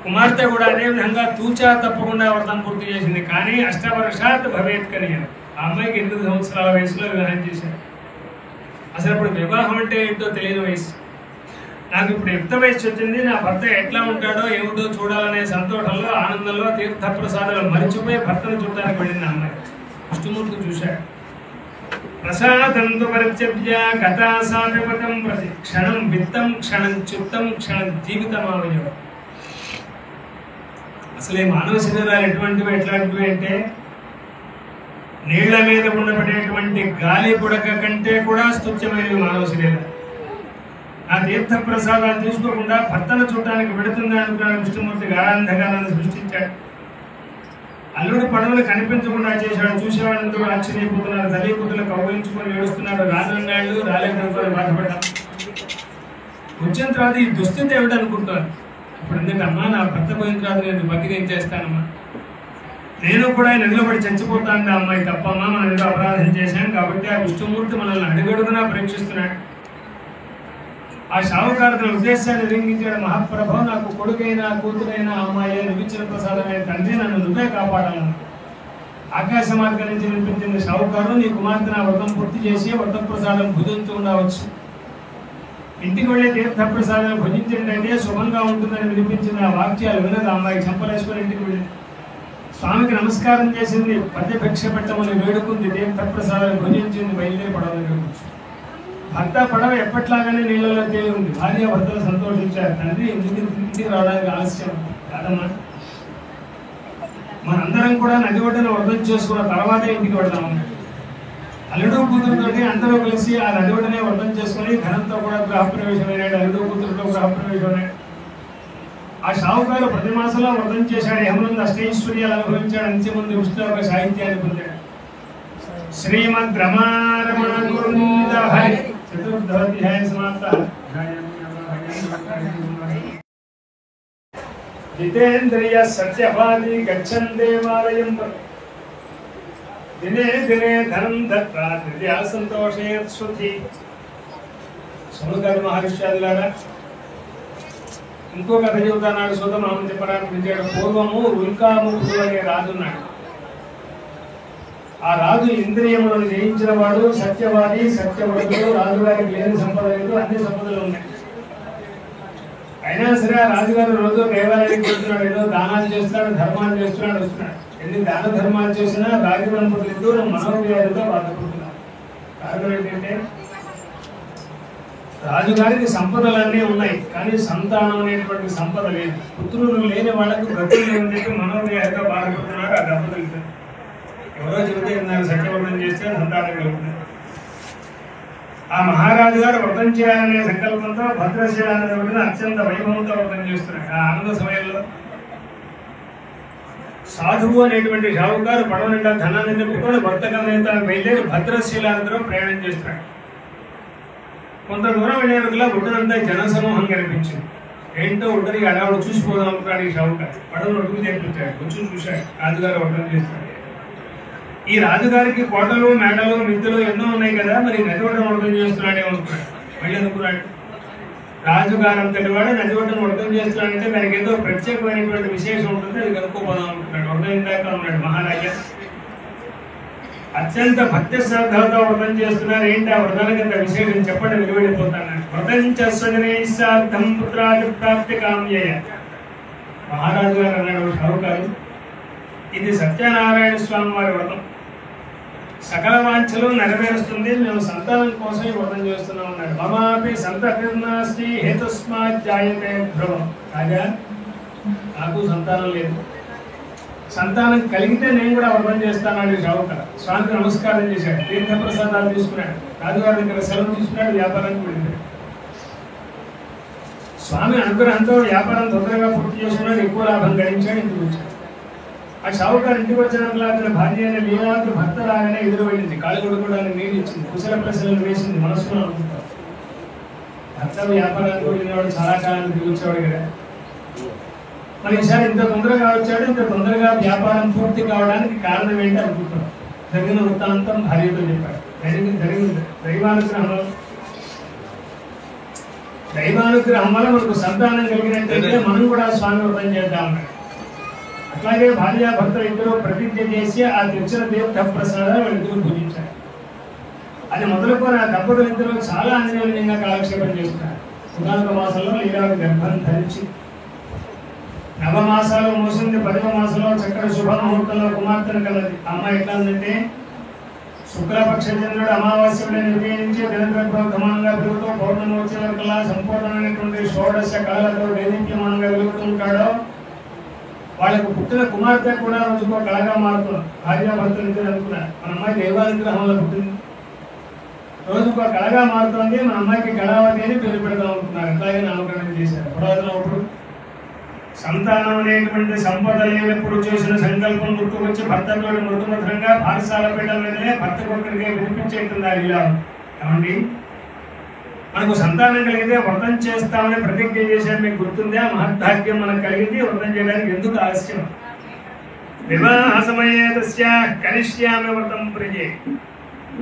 కుమార్తె కూడా అదే విధంగా తూచా తప్పకుండా వ్రతం పూర్తి చేసింది. కానీ అష్టవర్షాత్ భవేత్ కనియను, ఆ అమ్మాయికి 8 సంవత్సరాల వయసులో వివాహం చేశారు. అసలు ఇప్పుడు వివాహం అంటే ఏంటో తెలియని వయసు. నాకు ఇప్పుడు యుక్త వయసు వచ్చింది, నా భర్త ఎట్లా ఉంటాడో ఏమిటో చూడాలనే సంతోషంలో, ఆనందంలో తీర్థప్రసాదాలు మరిచిపోయి భర్తను చూడడానికి వెళ్ళింది అమ్మాయి. విష్ణుమూర్తి చూశాడు. ప్రసాదంతు పరిత్యజ్య కథాసాపిపతం ప్రతి క్షణం విత్తం క్షణం చిత్తం క్షణం జీవితమావయవ. అసలే మానవ శరీరాలు ఎట్లాంటివి అంటే నీళ్ల మీద ఉండబడేటువంటి గాలి పుడక కంటే కూడా స్తుత్యమైనవి మానవ శరీరం. ఆ తీర్థ ప్రసాదాలు తీసుకోకుండా భర్తను చూడటానికి పెడుతుంది అనుకున్న విష్ణుమూర్తి గాఢాంధకారాన్ని సృష్టించాడు. అల్లుడు పడవలు కనిపించకుండా చేశాడు. చూసేవాళ్ళందరూ ఆశ్చర్యపోతున్నారు. తల్లి కూతురు కౌగిలించుకొని ఏడుస్తున్నారు. రానున్నాళ్ళు రాలేదనుకొని బాధపడ్డాను. వచ్చిన తర్వాత ఈ దుస్థితి ఏమిటనుకుంటాను. ఇప్పుడు ఎందుకమ్మా, నా భర్త పోయిన తర్వాత నేను బతికి ఏం చేస్తానమ్మా, నేను కూడా నదిలో పడి చచ్చిపోతాను అమ్మాయి తప్పమ్మా, మనం ఏదో అపరాధం చేశాం కాబట్టి ఆ విష్ణుమూర్తి మనల్ని అడుగడుగునా పరీక్షిస్తున్నాడు. ఆ షావుకారు తన ఉద్దేశాన్ని రింగించాడు. మహాప్రభు, నాకు కొడుకైనా కూతురైనా అమ్మాయి నివిచ్చిన ప్రసాదమైన తండ్రి, నన్ను నువ్వే కాపాడాలను. ఆకాశ మార్గం నుంచి వినిపించింది షావుకారు, నీ కుమార్తె నా వ్రతం పూర్తి చేసి వ్రత ప్రసాదం భుజించు ఉండవచ్చు. ఇంటికి వెళ్ళే తీర్థప్రసాదాన్ని భుజించినట్టయితే శుభంగా ఉంటుందని వినిపించిన ఆ వాక్యాలు వినదు. అమ్మాయి చంపలేసుకొని ఇంటికి వెళ్ళి స్వామికి నమస్కారం చేసింది. పద్యభిక్ష పెట్టమని వేడుకుంది. తీర్థప్రసాదాన్ని భుజించింది. బయలుదేరి పడవ దగ్గర భర్త పడవ ఎప్పట్లాగానే నీళ్ళలో తేలి ఉంది. భార్య భర్తలు సంతోషించారు. తండ్రి ఇంటికి రావడానికి ఆలస్యం కాదమ్మా, మనందరం కూడా నది ఒడ్డున వ్రతం చేసుకున్న తర్వాతే ఇంటికి వెళ్దాం. అల్లుడు కూతురుతోటి అందరూ కలిసి ఆ నది ఒడ్డునే వ్రతం చేసుకుని ధనంతో కూడా గృహప్రవేశమైనాడు. అల్లుడు కూతురుతో గృహప్రవేశమైనాడు. ఆ షావుకారు ప్రతి మాసంలో వ్రతం చేశాడు. యమునందు అష్టైశ్వర్యాలు అనుభవించాడు. అంత్యముందు విష్ణు ఒక సాహిత్యాన్ని పొందాడు. శ్రీమద్ రమారమణ గోవింద హరి. చతుర్థాధ్యాయ సమాప్త. జితేంద్రియ సత్యవాది గచ్చన్ దేవాలయం దినే దినే ధనం దత్వా తృతీయ సంతోషయత్ శృతి. సముద్ర మహర్షిలాగా ఇంకో కథ చెబుతాడు. సూతమామని చెప్పడానికి పిలిచాడు. పూర్వము ఉల్కాముఖుడు అనే రాజున్నాడు. ఆ రాజు ఇంద్రియములను జయించిన వాడు, సత్యవాది, సత్యవ్రతుడు. రాజుగారికి లేని సంపద లేదు, అన్ని సంపదలు ఉన్నాయి. అయినా సరే ఆ రాజుగారు రోజు దేవాలయానికి వెళ్తున్నాడు. ఏదో దానాలు చేస్తున్నాడు, ధర్మాలు చేస్తున్నాడు, వస్తున్నాడు. ఎన్ని దాన ధర్మాలు చేసినా రాజదంపతులు మనోవ్యాధితో బాధపడుతున్నారు. కారణం ఏంటంటే రాజుగారికి సంపదలన్నీ ఉన్నాయి, కానీ సంతానం అనేటువంటి సంపద లేదు. పుత్రులు లేని వాళ్ళకి బ్రతులు లేని మనోవ్యాధితో బాధపడుతున్నారు ఆ దంపతులతో. ఎవరో చెబితే విన్నారు, సత్యవ్రతం చేస్తే సంతానం కలుగుతుంది. ఆ మహారాజు గారు వ్రతం చేయాలనే సంకల్పంతో భద్రశీల అనే ఒకటిని అత్యంత వైభవంతో వ్రతం చేస్తున్నాడు. ఆ ఆనంద సమయంలో సాధువు అనేటువంటి షావుకారు పడవ నిండా ధనాన్ని నింపుకొని భర్త గమనించడానికి బయలుదేరి భద్రశీలానందరూ ప్రయాణం చేస్తున్నాడు. కొంత దూరం వెళ్ళేందుకులా ఒడ్డునంతా జనసమూహం కనిపించింది. ఏంటో ఒడ్డునికి అడవాడు చూసిపోదాం అనుకున్నాడు ఈ షావుకారు. పడవను ఒడ్డుకు తెప్పించాడు. కొంచెం చూశాడు. రాజుగారు వ్రతం చేస్తాడు. ఈ రాజుగారికి కోటలు, మేడలు, మిద్దెలు ఎన్నో ఉన్నాయి కదా, మరి నది ఒడ్డున వ్రతం చేస్తున్నాడే అనుకున్నాడు. మళ్ళీ అనుకున్నాడు, రాజుగారు అంతటి వాడు నది ఒడ్డున వ్రతం చేస్తున్నాడంటే దానికి ఏదో ప్రత్యేకమైనటువంటి విశేషం ఉంటుంది, అది కనుక్కోపోదాం అనుకున్నాడు. వ్రతం ఇందాక ఉన్నాడు మహారాజా. అత్యంత భక్తి శ్రద్ధలతో వ్రతం చేస్తున్నారు. ఏంటి ఆ వ్రతానికి అంత విశేషం చెప్పండి, వెలువడిపోతాను. వ్రతం చేస్తార్థం పుత్రాది ప్రాప్తి కామ్యయ. మహారాజు గారు అన్నాడు షావుకారు, ఇది సత్యనారాయణ స్వామి వారి వ్రతం. సకల వాంఛలు నెరవేరుస్తుంది. మేము సంతానం కోసం ఈ వ్రతం చేస్తున్నాం అన్నాడు. మమాపి సంతతిర్నాస్తి హేతుస్మాత్ జాయతే ధ్రువం. రాజా, నాకు సంతానం లేదు, సంతానం కలిగితే నేను కూడా వ్రతం చేస్తానని షావుకారు స్వామికి నమస్కారం చేశాడు. తీర్థప్రసాదాలు తీసుకున్నాడు. రాజుగారి దగ్గర సెలవు తీసుకున్నాడు. వ్యాపారానికి వెళ్ళాడు. స్వామి అనుగ్రహంతో వ్యాపారం తొందరగా పూర్తి చేసుకున్నాడు. ఎక్కువ లాభం గడించాడు. ఇంటికి వచ్చాడు. ఆ షావుకారు ఇంటికి వచ్చినట్లా అతని భార్య అయిన లీలావతి భర్త రాగానే ఎదురు వెళ్ళింది. కాళ్ళు కొడుకోవడానికి నీళ్ళు ఇచ్చింది. కుశల ప్రశ్నలు వేసింది. మనసులో అనుకుంటారు, భర్త వ్యాపారానికి వెళ్ళినవాడు చాలా కాలానికి తిరిగి వచ్చేవాడు కదా, మరి ఈసారి ఇంత తొందరగా వచ్చాడు, ఇంత తొందరగా వ్యాపారం పూర్తి కావడానికి కారణం ఏంటి అనుకుంటున్నాం. జరిగిన వృత్తాంతం భార్యతో చెప్పాడు. జరిగింది దైవానుగ్రహం వల్ల మనకు సంతానం కలిగినట్టయితే మనం కూడా స్వామి వ్రతం చేద్దామన్నాడు. అట్లాగే భార్యాభర్తలు ఇద్దరు ప్రతిజ్ఞ చేసి ఆ తెచ్చిన తీర్థ ప్రసాదాలు వాళ్ళిద్దరూ పూజించారు. అది మొదలుకొని ఆ దంపతులు ఇద్దరు చాలా అన్యోన్యంగా కాలక్షేపం చేస్తున్నారు. సుగాంత మాసంలో లీలావతి గర్భం ధరించి నవమాసాలు మోసింది. 10వ మాసంలో చక్కటి శుభముహూర్తంలో కుమార్తెను కలది. అమ్మాయి ఎట్లా ఉందంటే శుక్లపక్ష చంద్రుడు అమావాస్యని నిర్ణయించి దినద్రప్రవర్ధమానంగా పెరుగుతూ పౌర్ణమి వచ్చే వరకల్లా సంపూర్ణమైనటువంటి షోడశ కళలతో దేదీప్యమానంగా వెలుగుతుంటాడో వాళ్ళకు పుట్టిన కుమార్తె కూడా రోజుకో కళగా మారుతుంది. భార్యాభర్తలు ఇద్దరు అనుకున్నారు, మన అమ్మాయి దైవానుగ్రహంలో పుట్టింది, రోజుకో కళగా మారుతోంది, మన అమ్మాయికి కళావతి అని పేరు పెడదాం అనుకున్నారు. అట్లాగే నామకరణం చేశారు. పురాతనప్పుడు సంతానం అనేటువంటి సంపద లేనప్పుడు చేసిన సంకల్పం గుర్తుకొచ్చి భర్తతో మృదుమధురంగా పాఠశాల పీఠం మీదనే భర్త కొడుకునికే వినిపించేట్టున్నారు. ఇలా ఏమండి, మనకు సంతానం కలిగితే వ్రతం చేస్తామని ప్రతిజ్ఞ చేశాం, మీకు గుర్తుందే? మహద్భాగ్యం మనకు కలిగింది, వ్రతం చేయడానికి ఎందుకు ఆలస్యం? వివాహ సమయే కరిష్యామి వ్రతం ప్రియే.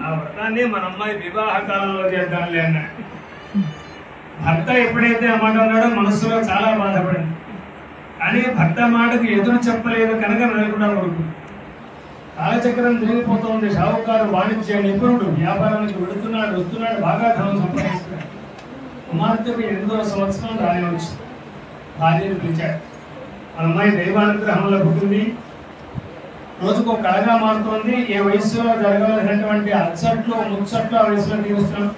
ఆ వ్రతాన్ని మన అమ్మాయి వివాహ కాలంలో చేద్దాంలే అన్నాడు. భర్త ఎప్పుడైతే ఆ మాట అన్నాడో మనస్సులో చాలా బాధపడింది. కానీ భర్త మాటకు ఎదురు చెప్పలేదు కనుక నలుగుడా కొడుకు. కాలచక్రం తిరిగిపోతుంది. షావుకారు వాణిజ్య నిపుణుడు, వ్యాపారానికి వెళుతున్నాడు, వస్తున్నాడు, బాగా ధనం సంపాదిస్తున్నాడు. కుమార్తెకు 8వ సంవత్సరం రానివచ్చు. భార్యను పిలిచాడు. మన అమ్మాయి దైవానుగ్రహంలో పుట్టింది, రోజుకు కళగా మారుతోంది. ఏ వయస్సులో జరగవలసినటువంటి అచ్చట్లు ముచ్చట్లు ఆ వయసులో తీరుస్తున్నాం.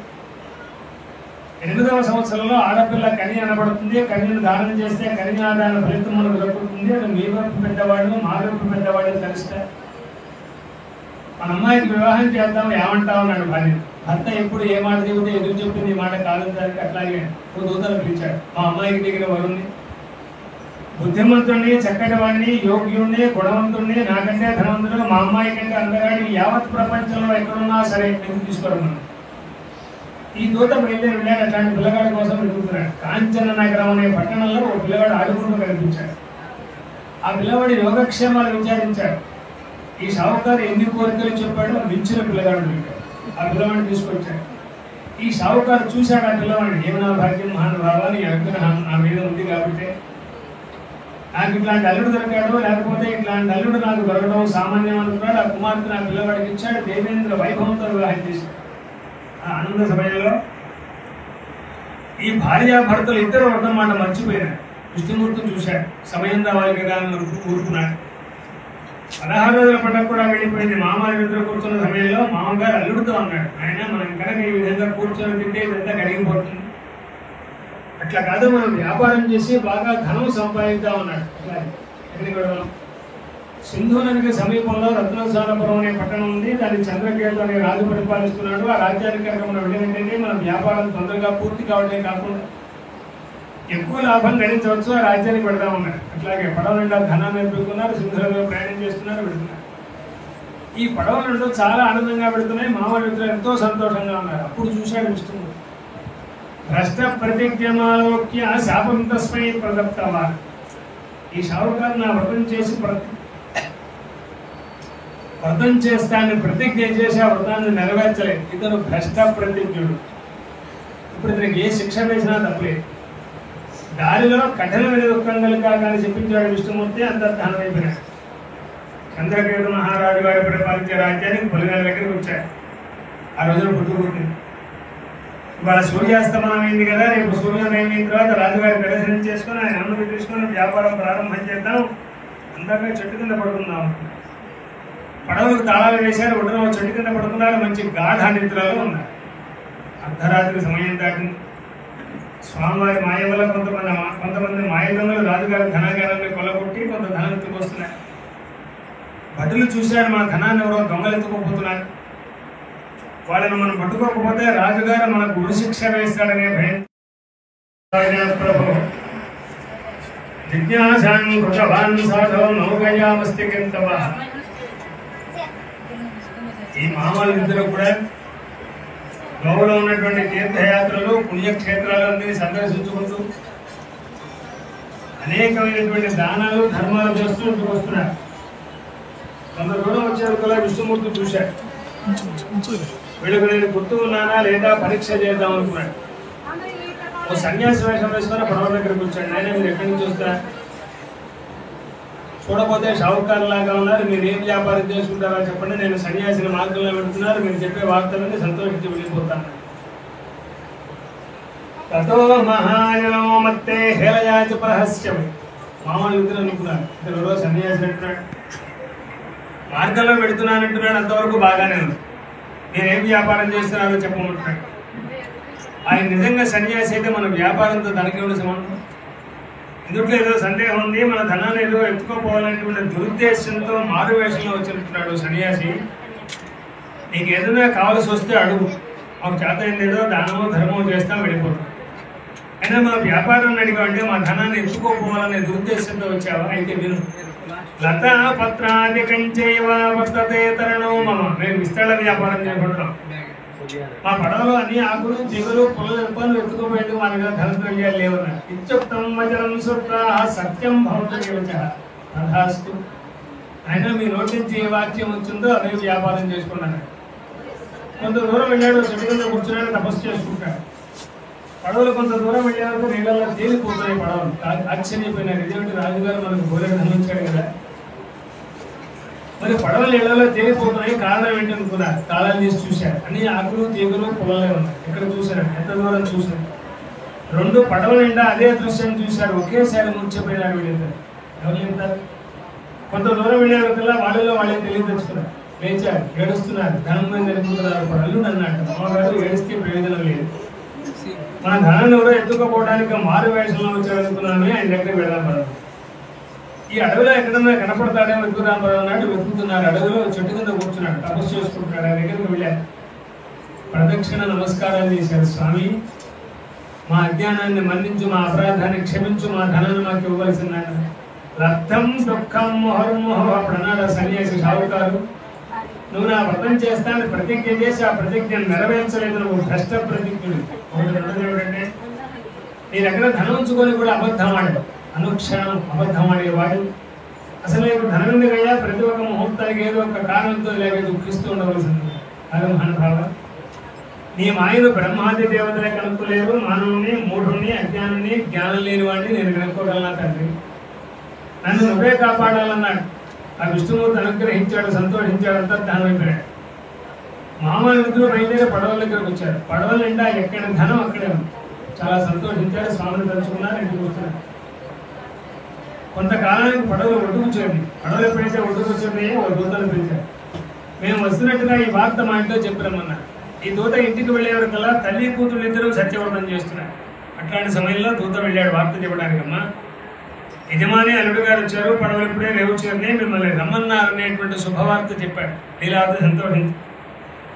8వ సంవత్సరంలో ఆడపిల్ల కని అనబడుతుంది. కన్యను దానం చేస్తే కన్యాదాన ఫలితం మనకు దొరుకుతుంది. అది మీ వైపు పెద్దవాళ్ళు, మా వైపు పెద్దవాళ్ళు కలిస్తారు. మన అమ్మాయికి వివాహం చేద్దాం, ఏమంటావు అన్నాడు భార్య. భర్త ఎప్పుడు ఏ మాట చెబితే ఎదురు చెప్పింది ఈ మాట కాదు దానికి. అట్లాగే దూతలు పిలిచాడు. మా అమ్మాయికి దిగిన వరుణ్ణి, బుద్ధిమంతుణ్ణి, చక్కటి వాడిని, యోగ్యుణ్ణి, గుణవంతుణ్ణి, నాకంటే ధనవంతుడు, మా అమ్మాయి కంటే అందగాడి యావత్ ప్రపంచంలో ఎక్కడున్నా సరే ఎందుకు తీసుకోవడం. ఈ దూత బయలుదేరి వెళ్ళాడు. అట్లాంటి పిల్లగాడి కోసం వెతుకుతున్నాడు. కాంచన నగరం అనే పట్టణంలో ఒక పిల్లవాడు ఆడుకుంటూ కనిపించాడు. ఆ పిల్లవాడి యోగక్షేమాలు విచారించాడు. ఈ షావుకారు ఎన్ని కోరికలు చెప్పాడో మించిన పిల్లగాడు ఆ పిల్లవాడిని తీసుకొచ్చాడు. ఈ షావుకారు చూశాడు ఆ పిల్లవాడిని. ఏమన్నా భాగ్యం మహానుభావా, నీ అనుగ్రహం నా మీద ఉంది కాబట్టి నాకు ఇట్లాంటి అల్లుడు దొరికాడు, లేకపోతే ఇట్లాంటి అల్లుడు నాకు దొరకడం సామాన్యం అనుకున్నాడు. ఆ కుమార్తె ఆ పిల్లవాడికి ఇచ్చాడు. దేవేంద్ర వైభవంతో వివాహం చేశాడు. ఆ ఆనంద సమయంలో ఈ భార్యాభర్తలు ఇద్దరు వ్రతం మాట మర్చిపోయినాడు. విష్ణుమూర్తిని చూశాడు. సమయం రావాలి కదా అని ఊరుకున్నాడు. 16 రోజుల పండుగ కూడా వెళ్ళిపోయింది. మామగారు ఇద్దరు కూర్చున్న సమయంలో మామగారు అల్లుడితో అన్నాడు, ఆయన మనం కనుక ఈ విధంగా కూర్చొని తింటే ఇదంతా కరిగిపోతుంది, అట్లా కాదు మనం వ్యాపారం చేసి బాగా ధనం సంపాదిద్దాం అన్నాడు. ఎక్కడికి వెళ్ళడం? సింధు నదికి సమీపంలో రత్నసారపురం అనే పట్టణం ఉంది. దాన్ని చంద్రకేతు అనే రాజు పరిపాలిస్తున్నాడు. ఆ రాజ్యానికి కనుక మనం వెళ్ళినట్టయితే మన వ్యాపారం తొందరగా పూర్తి కావడమే కాకుండా ఎక్కువ లాభం గడించవచ్చు. ఆ రాజ్యానికి పెడదామన్నారు. అట్లాగే పడవ నిండా ధనాన్ని నింపుకున్నారు. సింధులో ప్రయాణం చేస్తున్నారు, పెడుతున్నారు. ఈ పడవలు రెండు చాలా ఆనందంగా పెడుతున్నాయి. మామూలు ఎంతో సంతోషంగా ఉన్నారు. అప్పుడు చూశాడు విష్ణువు. భ్రష్ట ప్రతిజ్ఞమాలోక్య శాపం తస్మై ప్రదత్తవా. ఈ షావుకారు నా వ్రతం చేసి వ్రతం చేస్తానని ప్రతిజ్ఞ చేసి ఆ వ్రతాన్ని నెరవేర్చలేదు. ఇతను భ్రష్ట ప్రతిజ్ఞుడు. ఇప్పుడు ఇతనికి ఏ శిక్ష వేసినా తప్పలేదు. దారిలో కఠినమైన దుఃఖం కలిగాలని చెప్పించాడు విష్ణుమూర్తి. అంతర్ధానం అయిపోయినాడు. చంద్రకేతు మహారాజు గారు పరిపాలించే రాజ్యానికి పొలిగాల దగ్గరికి వచ్చాడు. ఆ రోజున పుట్టుకుంటుంది. ఇవాళ సూర్యాస్తమనం అయింది కదా, రేపు సూర్యోదయం అయిన తర్వాత రాజుగారి దర్శనం చేసుకుని ఆయన అనుమతి తీసుకుని వ్యాపారం ప్రారంభం చేద్దాం, అందరినీ చెట్టు కింద పడుకుందాం. పడవలకు తాళాలు వేశారు. ఒడ్డున చెట్టు కింద పడుతున్నారు. మంచి గాఢ నిద్రలో ఉన్నారు. అర్ధరాత్రి సమయం దాటింది. స్వామివారి మాయ వల్ల కొంతమంది మాయదొంగలు రాజుగారి ధనాగారాన్ని కొల్లగొట్టి కొంత ధనం ఎత్తుకొస్తున్నారు. భటులు చూశాడు, మన ధనాన్ని ఎవరో దొంగలు ఎత్తుకోపోతున్నారు. వాళ్ళని మనం పట్టుకోకపోతే రాజుగారు మనకు ఉరిశిక్ష వేస్తాడనే భయం. ప్రభు జిజ్ఞాసాన్ కృతవాన్ సాధవ నౌగయామస్తి కింతవ. ఈ మామూలు కూడా గోవులో ఉన్నటువంటి తీర్థయాత్రలు పుణ్యక్షేత్రాలు అన్ని సందర్శించుకుంటూ అనేకమైనటువంటి దానాలు ధర్మాలు చేస్తూ ఇంటికి వస్తున్నారు. కొంత దూరం వచ్చేందుకు విష్ణుమూర్తి చూశాడు. వీళ్ళకి నేను గుర్తు ఉన్నానా లేదా పరీక్ష చేద్దాం అనుకున్నాడు. ఓ సన్యాసి వేషం వేసుకుని పడవ దగ్గరికి వచ్చాడు. ఆయన మీరు ఎక్కడి నుంచి వస్తారా? చూడపోతే షావుకారు లాగా ఉన్నారు. మీరు ఏం వ్యాపారం చేసుకుంటారో చెప్పండి, నేను సన్యాసిని మార్గంలో పెడుతున్నారు, మీరు చెప్పే వార్తలని సంతోషించి వెళ్ళిపోతాను. తతో మహాజనో మత్తే హేళయాచ ప్రహస్యం. మామూలు ఇద్దరు అనుకున్నారు. ఇద్దరు సన్యాసి అంటున్నాడు, మార్గంలో పెడుతున్నానంటున్నాడు. అంతవరకు బాగానే ఉంది. నేనేం వ్యాపారం చేస్తున్నారో చెప్పమంటున్నాడు. ఆయన నిజంగా సన్యాసి అయితే మన వ్యాపారంతో తనకేమిటి సంబంధం? ఇందుట్లో ఏదో సందేహం ఉంది, మన ధనాన్ని ఏదో ఎత్తుకోపోవాలనేటువంటి దురుద్దేశంతో మారు వేషంలో వచ్చినట్టున్నాడు సన్యాసి. నీకు ఏదైనా కావాల్సి వస్తే అడుగు, మాకు చేత ఏదో దానమో ధర్మమో చేస్తాం, వెళ్ళిపోతాం. అయినా మా వ్యాపారాన్ని అడిగామంటే మా ధనాన్ని ఎత్తుకోపోవాలనే దురుద్దేశంతో వచ్చావా? అయితే విను. లతా పత్రాదికంచైవ వర్తతే తరణో మమ. మేము విస్తరణ వ్యాపారం చేసుకుంటున్నాం. మా పడవలో అన్ని ఆకులు దిగులు పుల్లలు ఇబ్బందులు ఎత్తుకోబోయేందుకు మా దగ్గర ధనద్రవ్యాలు లేవన్నారు. ఇత్యుక్తం వచనం సూత్ర సత్యం భవతస్తు. అయినా మీ నోటి నుంచి ఏ వాక్యం వచ్చిందో అదే వ్యాపారం చేసుకున్నాను. కొంత దూరం వెళ్ళాడు, చెట్టు కింద కూర్చున్నాడు, తపస్సు చేసుకుంటాడు. పడవలు కొంత దూరం వెళ్ళేందుకు నీళ్ళల్లో తేలిపోతున్నాయి పడవలు. ఆశ్చర్యపోయినారు, ఇదేమిటి రాజుగారు మనకు భోజనం ధరించాడు కదా, మరి పడవలు నీళ్ళలో తేలిపోతున్నాయి, కారణం ఏంటి అనుకున్నారు. తాళాలు తీసి చూశారు, అన్ని ఆకులు తీగులు పొలాలే ఉన్నాయి. ఎక్కడ చూశారు, ఎంత దూరం చూశారు. రెండు పడవల నిండా అదే దృశ్యం చూశారు. ఒకేసారి ముచ్చిపోయినారు వీళ్ళిద్దరు. ఎవరు చెప్తారు? కొంత దూరం వెళ్ళేకల్లా వాళ్ళలో వాళ్ళే తెలియ తెచ్చుకున్నారు. లేచారు, ఏడుస్తున్నారు, ధనం మీద నిలుపుతున్నారు. అల్లుడు అన్నట్టు అమ్మగారు ఏడిస్తే ప్రయోజనం లేదు, మన ధనాన్ని ఎవరో ఎత్తుకోపోవడానికి మారు వేషంలో వచ్చారనుకున్నాను, ఆయన దగ్గర వెళ్దాం పడదు. ఈ అడవిలో ఎక్కడన్నా కనపడతాడేమో వెతుకుదాం పడదు అన్నట్టు వెతుకుతున్నారు. అడవిలో చెట్టు కింద కూర్చున్నాడు, తపస్సు చేసుకుంటున్నాడు. ఆయన దగ్గరికి వెళ్ళారు, ప్రదక్షిణ నమస్కారాలు చేశారు. స్వామి, మా అజ్ఞానాన్ని మన్నించు, మా అపరాధాన్ని క్షమించు, మా ధనాన్ని మాకు ఇవ్వవలసిందంట. రక్తం దుఃఖం మొహర్మోహ. అప్పుడు అన్నాడు సన్యాసి షావుకారు, నువ్వు నా వ్రతం చేస్తానని ప్రతిజ్ఞ చేసి ఆ ప్రతిజ్ఞను నెరవేర్చలేదు, నువ్వు భ్రష్ట ప్రతిజ్ఞుడు. ఏమిటంటే నీ దగ్గర ధనం ఉంచుకొని కూడా అబద్ధం ఆడాడు, అనుక్షణం అబద్ధం ఆడేవాడు. అసలు ఇప్పుడు ధనం ఎందుకయ్యా? ప్రతి ఒక్క ముహూర్తానికి ఏదో ఒక కారణంతో ఇలాగే దుఃఖిస్తూ ఉండవలసింది. అది మహానుభావ, నీ మాయను బ్రహ్మాది దేవతలే కనుక్కోలేరు, మానవుని మూఢుణ్ణి అజ్ఞానుని జ్ఞానం లేని వాడిని నేను కనుక్కోగలనా తండ్రి, నన్ను నువ్వే కాపాడాలన్నాడు. ఆ విష్ణుమూర్తి అనుగ్రహించాడు, సంతోషించాడు, అంతా ధనమైపోయాడు. మామూలు నిధులు బయలుదేరి పడవల దగ్గరకు వచ్చారు. పడవల నిండా ఎక్కడ ధనం అక్కడే ఉంది. చాలా సంతోషించాడు, స్వామిని తలుచుకున్నారు, ఇంటికి వస్తున్నారు. కొంతకాలానికి పడవలు ఒడ్డుకు చేరింది. పడవలు ఎప్పుడైతే ఒడ్డుకు వచ్చింది, ఒక దూతలు పిలిచారు. మేము వస్తున్నట్టుగా ఈ వార్త మా ఇంట్లో చెప్పిరమ్మన్నారు. ఈ దూత ఇంటికి వెళ్ళేవరకల్లా తల్లి కూతురు ఇద్దరు సత్యవ్రతం చేస్తున్నారు. అట్లాంటి సమయంలో దూత వెళ్ళాడు వార్త చెప్పడానికి. అమ్మా, యజమాని అల్లుడు గారు వచ్చారు, పడవలు ఇప్పుడే రేవు చేరినాయి, మిమ్మల్ని రమ్మన్నారు అనేటువంటి శుభవార్త చెప్పాడు. లీలావతి సంతోషించి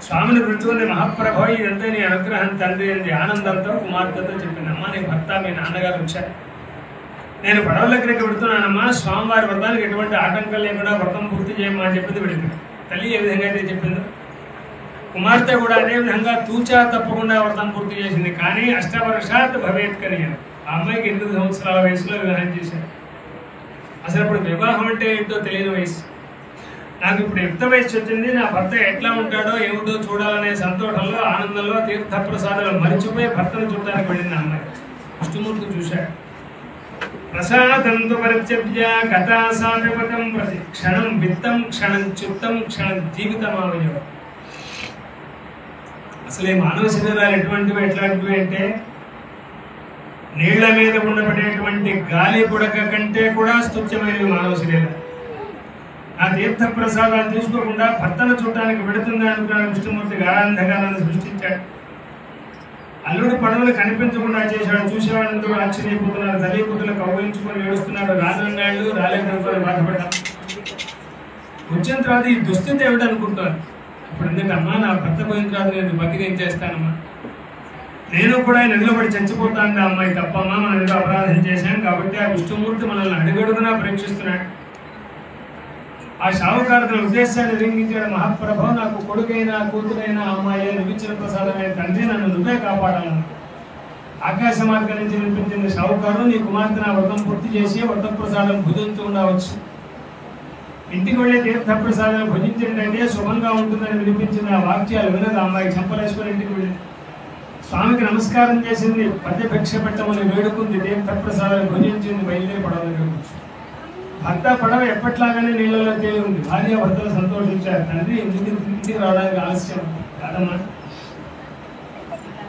స్వామిని గుర్తుకుని, మహాప్రభు ఇదంతా నీ అనుగ్రహం తండ్రి అని ఆనందంతో కుమార్తెతో చెప్పింది. అమ్మా, నీ భర్త మీ నాన్నగారు వచ్చారు, నేను పడవల దగ్గరికి పెడుతున్నానమ్మా, స్వామివారి వ్రతానికి ఎటువంటి ఆటంకం లేకుండా వ్రతం పూర్తి చేయమా అని చెప్పింది. పెడుతుంది తల్లి ఏ విధంగా అయితే చెప్పిందో, కుమార్తె కూడా అదే విధంగా తూచా తప్పకుండా వ్రతం పూర్తి చేసింది. కానీ అష్టవర్షాత్ భవేత్ కని ఆ అమ్మాయికి 8 సంవత్సరాల వయసులో వివాహం చేశారు. అసలు ఇప్పుడు వివాహం అంటే ఏంటో తెలియని వయసు. నాకు ఇప్పుడు యుక్త వయసు వచ్చింది, నా భర్త ఎట్లా ఉంటాడో ఏమిటో చూడాలనే సంతోషంలో ఆనందంలో తీర్థప్రసాదాలు మరిచిపోయి భర్తను చూడటానికి వెళ్ళింది అమ్మాయి. విష్ణుమూర్తి చూశాడు. ప్రసాదంతు పరిత్యజ్య గతాసామిపతం ప్రతి క్షణం విత్తం క్షణం చిత్తం క్షణం జీవితమావయవ. అసలు ఈ మానవ శరీరాలు ఎట్లాంటివి అంటే నీళ్ల మీద ఉండబడేటువంటి గాలి పుడక కంటే కూడా స్తుత్యమైనవి మానవ శరీరం. ఆ తీర్థ ప్రసాదాలు తీసుకోకుండా భర్తను చూడటానికి పెడుతుంది అనుకున్న విష్ణుమూర్తి గాఢాంధకారాన్ని సృష్టించాడు. అల్లుడు పడవలు కనిపించకుండా చేశాడు. చూసేవాళ్ళందరూ ఆశ్చర్యపోతున్నారు. తల్లి కూతురు కౌగిలించుకొని ఏడుస్తున్నాడు. రానున్నాళ్ళు రాలేదనుకొని బాధపడ్డాం. వచ్చిన తర్వాత ఈ దుస్థితి ఏమిటనుకుంటాను. ఇప్పుడు ఎందుకమ్మా నా భర్త పోయిన తర్వాత నేను బతికి ఏం చేస్తానమ్మా, నేను కూడా నదిలో పడి చచ్చిపోతాను అమ్మాయి తప్పమ్మా, మనం ఏదో అపరాధం చేశాం కాబట్టి ఆ విష్ణుమూర్తి మనల్ని అడుగడుగునా పరీక్షిస్తున్నాడు. ఆ షావుకారు తన ఉద్దేశాన్ని రింగించాడు. మహాప్రభు, నాకు కొడుకైనా కూతురైనా అమ్మాయి నివిచ్చిన ప్రసాదమైన తండ్రి, నన్ను నువ్వే కాపాడాలను. ఆకాశ మార్గం నుంచి వినిపించింది, షావుకారు నీ కుమార్తె నా వ్రతం పూర్తి చేసి వ్రత ప్రసాదం భుజించు ఉండవచ్చు. ఇంటికి వెళ్ళి తీర్థ ప్రసాదం భుజించిందంటే శుభంగా ఉంటుందని వినిపించింది. ఆ వాక్యాలు వినదు. అమ్మాయి చంపలేసుకొని ఇంటికి వెళ్ళింది. స్వామికి నమస్కారం చేసింది. పద్యభిక్ష పెట్టమని వేడుకుంది. తీర్థ ప్రసాదం భుజించింది. బయలుదేరి పడవ దగ్గర భర్త పడవ ఎప్పట్లాగానే నీళ్ళలో తేలి ఉంది. భార్య భర్తలు సంతోషించారు. తండ్రి ఇంటికి రావడానికి ఆలస్యం కాదమ్మా,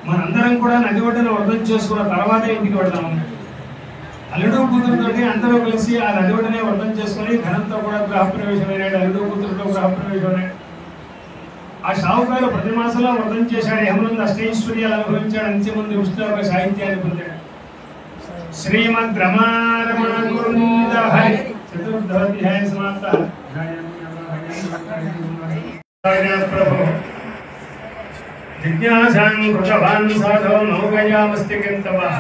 మనందరం కూడా నది ఒడ్డున వ్రతం చేసుకున్న తర్వాతే ఇంటికి వెళ్దామన్నా. అల్లుడు కూతురుతో అందరూ కలిసి ఆ నది ఒడ్డునే వ్రతం చేసుకుని ధనంతో కూడా గృహప్రవేశమైనాడు. అల్లుడు కూతురుతో గృహప్రవేశమైనాడు. ఆ షావుకారు ప్రతి మాసంలో వ్రతం చేశాడు. యమునందు అష్టైశ్వర్యాలు అనుభవించాడు. అంచె ముందు విష్ణులోక సాహిత్యాన్ని పొందాడు. శ్రీమద్ రమారమణ గోవింద హరి. చతుర్థాధ్యాయ సమాప్త. ప్రభు జిజ్ఞాసాం కృతవాన్ సాధో నౌగయామస్తి కింతవః.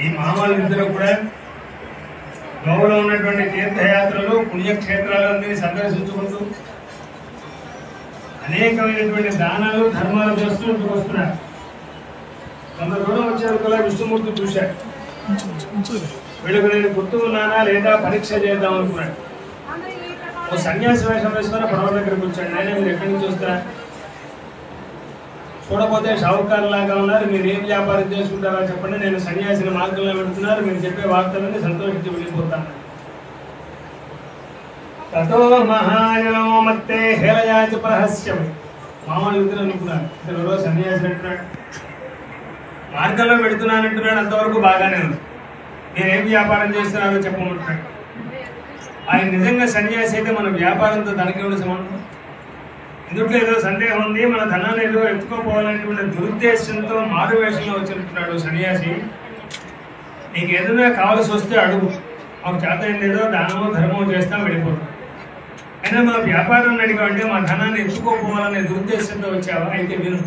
ఈ మామూలు కూడా గోవులో ఉన్నటువంటి తీర్థయాత్రలు పుణ్యక్షేత్రాలన్నీ సందర్శించుకుంటూ అనేకమైనటువంటి దానాలు ధర్మాలు చేస్తూ ఇంటికి వస్తున్నారు. కొంత దూరం వచ్చారు కదా విష్ణుమూర్తి చూశాడు. వీళ్ళకి నేను గుర్తు ఉన్నానా లేదా పరీక్ష చేద్దాం అనుకున్నాడు. ఓ సన్యాసి వేషం వేసుకొని పడవ దగ్గరికి వచ్చాడు. నేను మీరు ఎక్కడి నుంచి వస్తా, చూడపోతే షావుకారు లాగా ఉన్నారు, మీరు ఏం వ్యాపారం చేసుకుంటారో చెప్పండి, నేను సన్యాసిని మార్గంలో పెడుతున్నారు, మీరు చెప్పే వార్తలన్నీ సంతోషించి వెళ్ళిపోతాను. తతో మహాజనో మత్తే హేళయాచ ప్రహస్యం. మామూలు ఇద్దరు అనుకున్నారు. ఇద్దరు సన్యాసి అంటున్నాడు, మార్గంలో పెడుతున్నానంటున్నాడు. అంతవరకు బాగానే ఉంది. నేనేం వ్యాపారం చేస్తున్నారో చెప్పమంటున్నాడు. ఆయన నిజంగా సన్యాసి అయితే మన వ్యాపారంతో తనకేమిటి సంబంధం? ఇందుట్లో ఏదో సందేహం ఉంది, మన ధనాన్ని ఏదో ఎత్తుకోపోవాలనేటువంటి దురుద్దేశంతో మారు వేషంలో వచ్చినట్టున్నాడు సన్యాసి. నీకు ఏదైనా కావాల్సి వస్తే అడుగు, మాకు చేత ఏదో దానమో ధర్మమో చేస్తాం, వెళ్ళిపోతాం. అయినా మా వ్యాపారాన్ని అడిగామంటే మా ధనాన్ని ఎత్తుకోపోవాలనే దురుద్దేశంతో వచ్చావా? అయితే విను.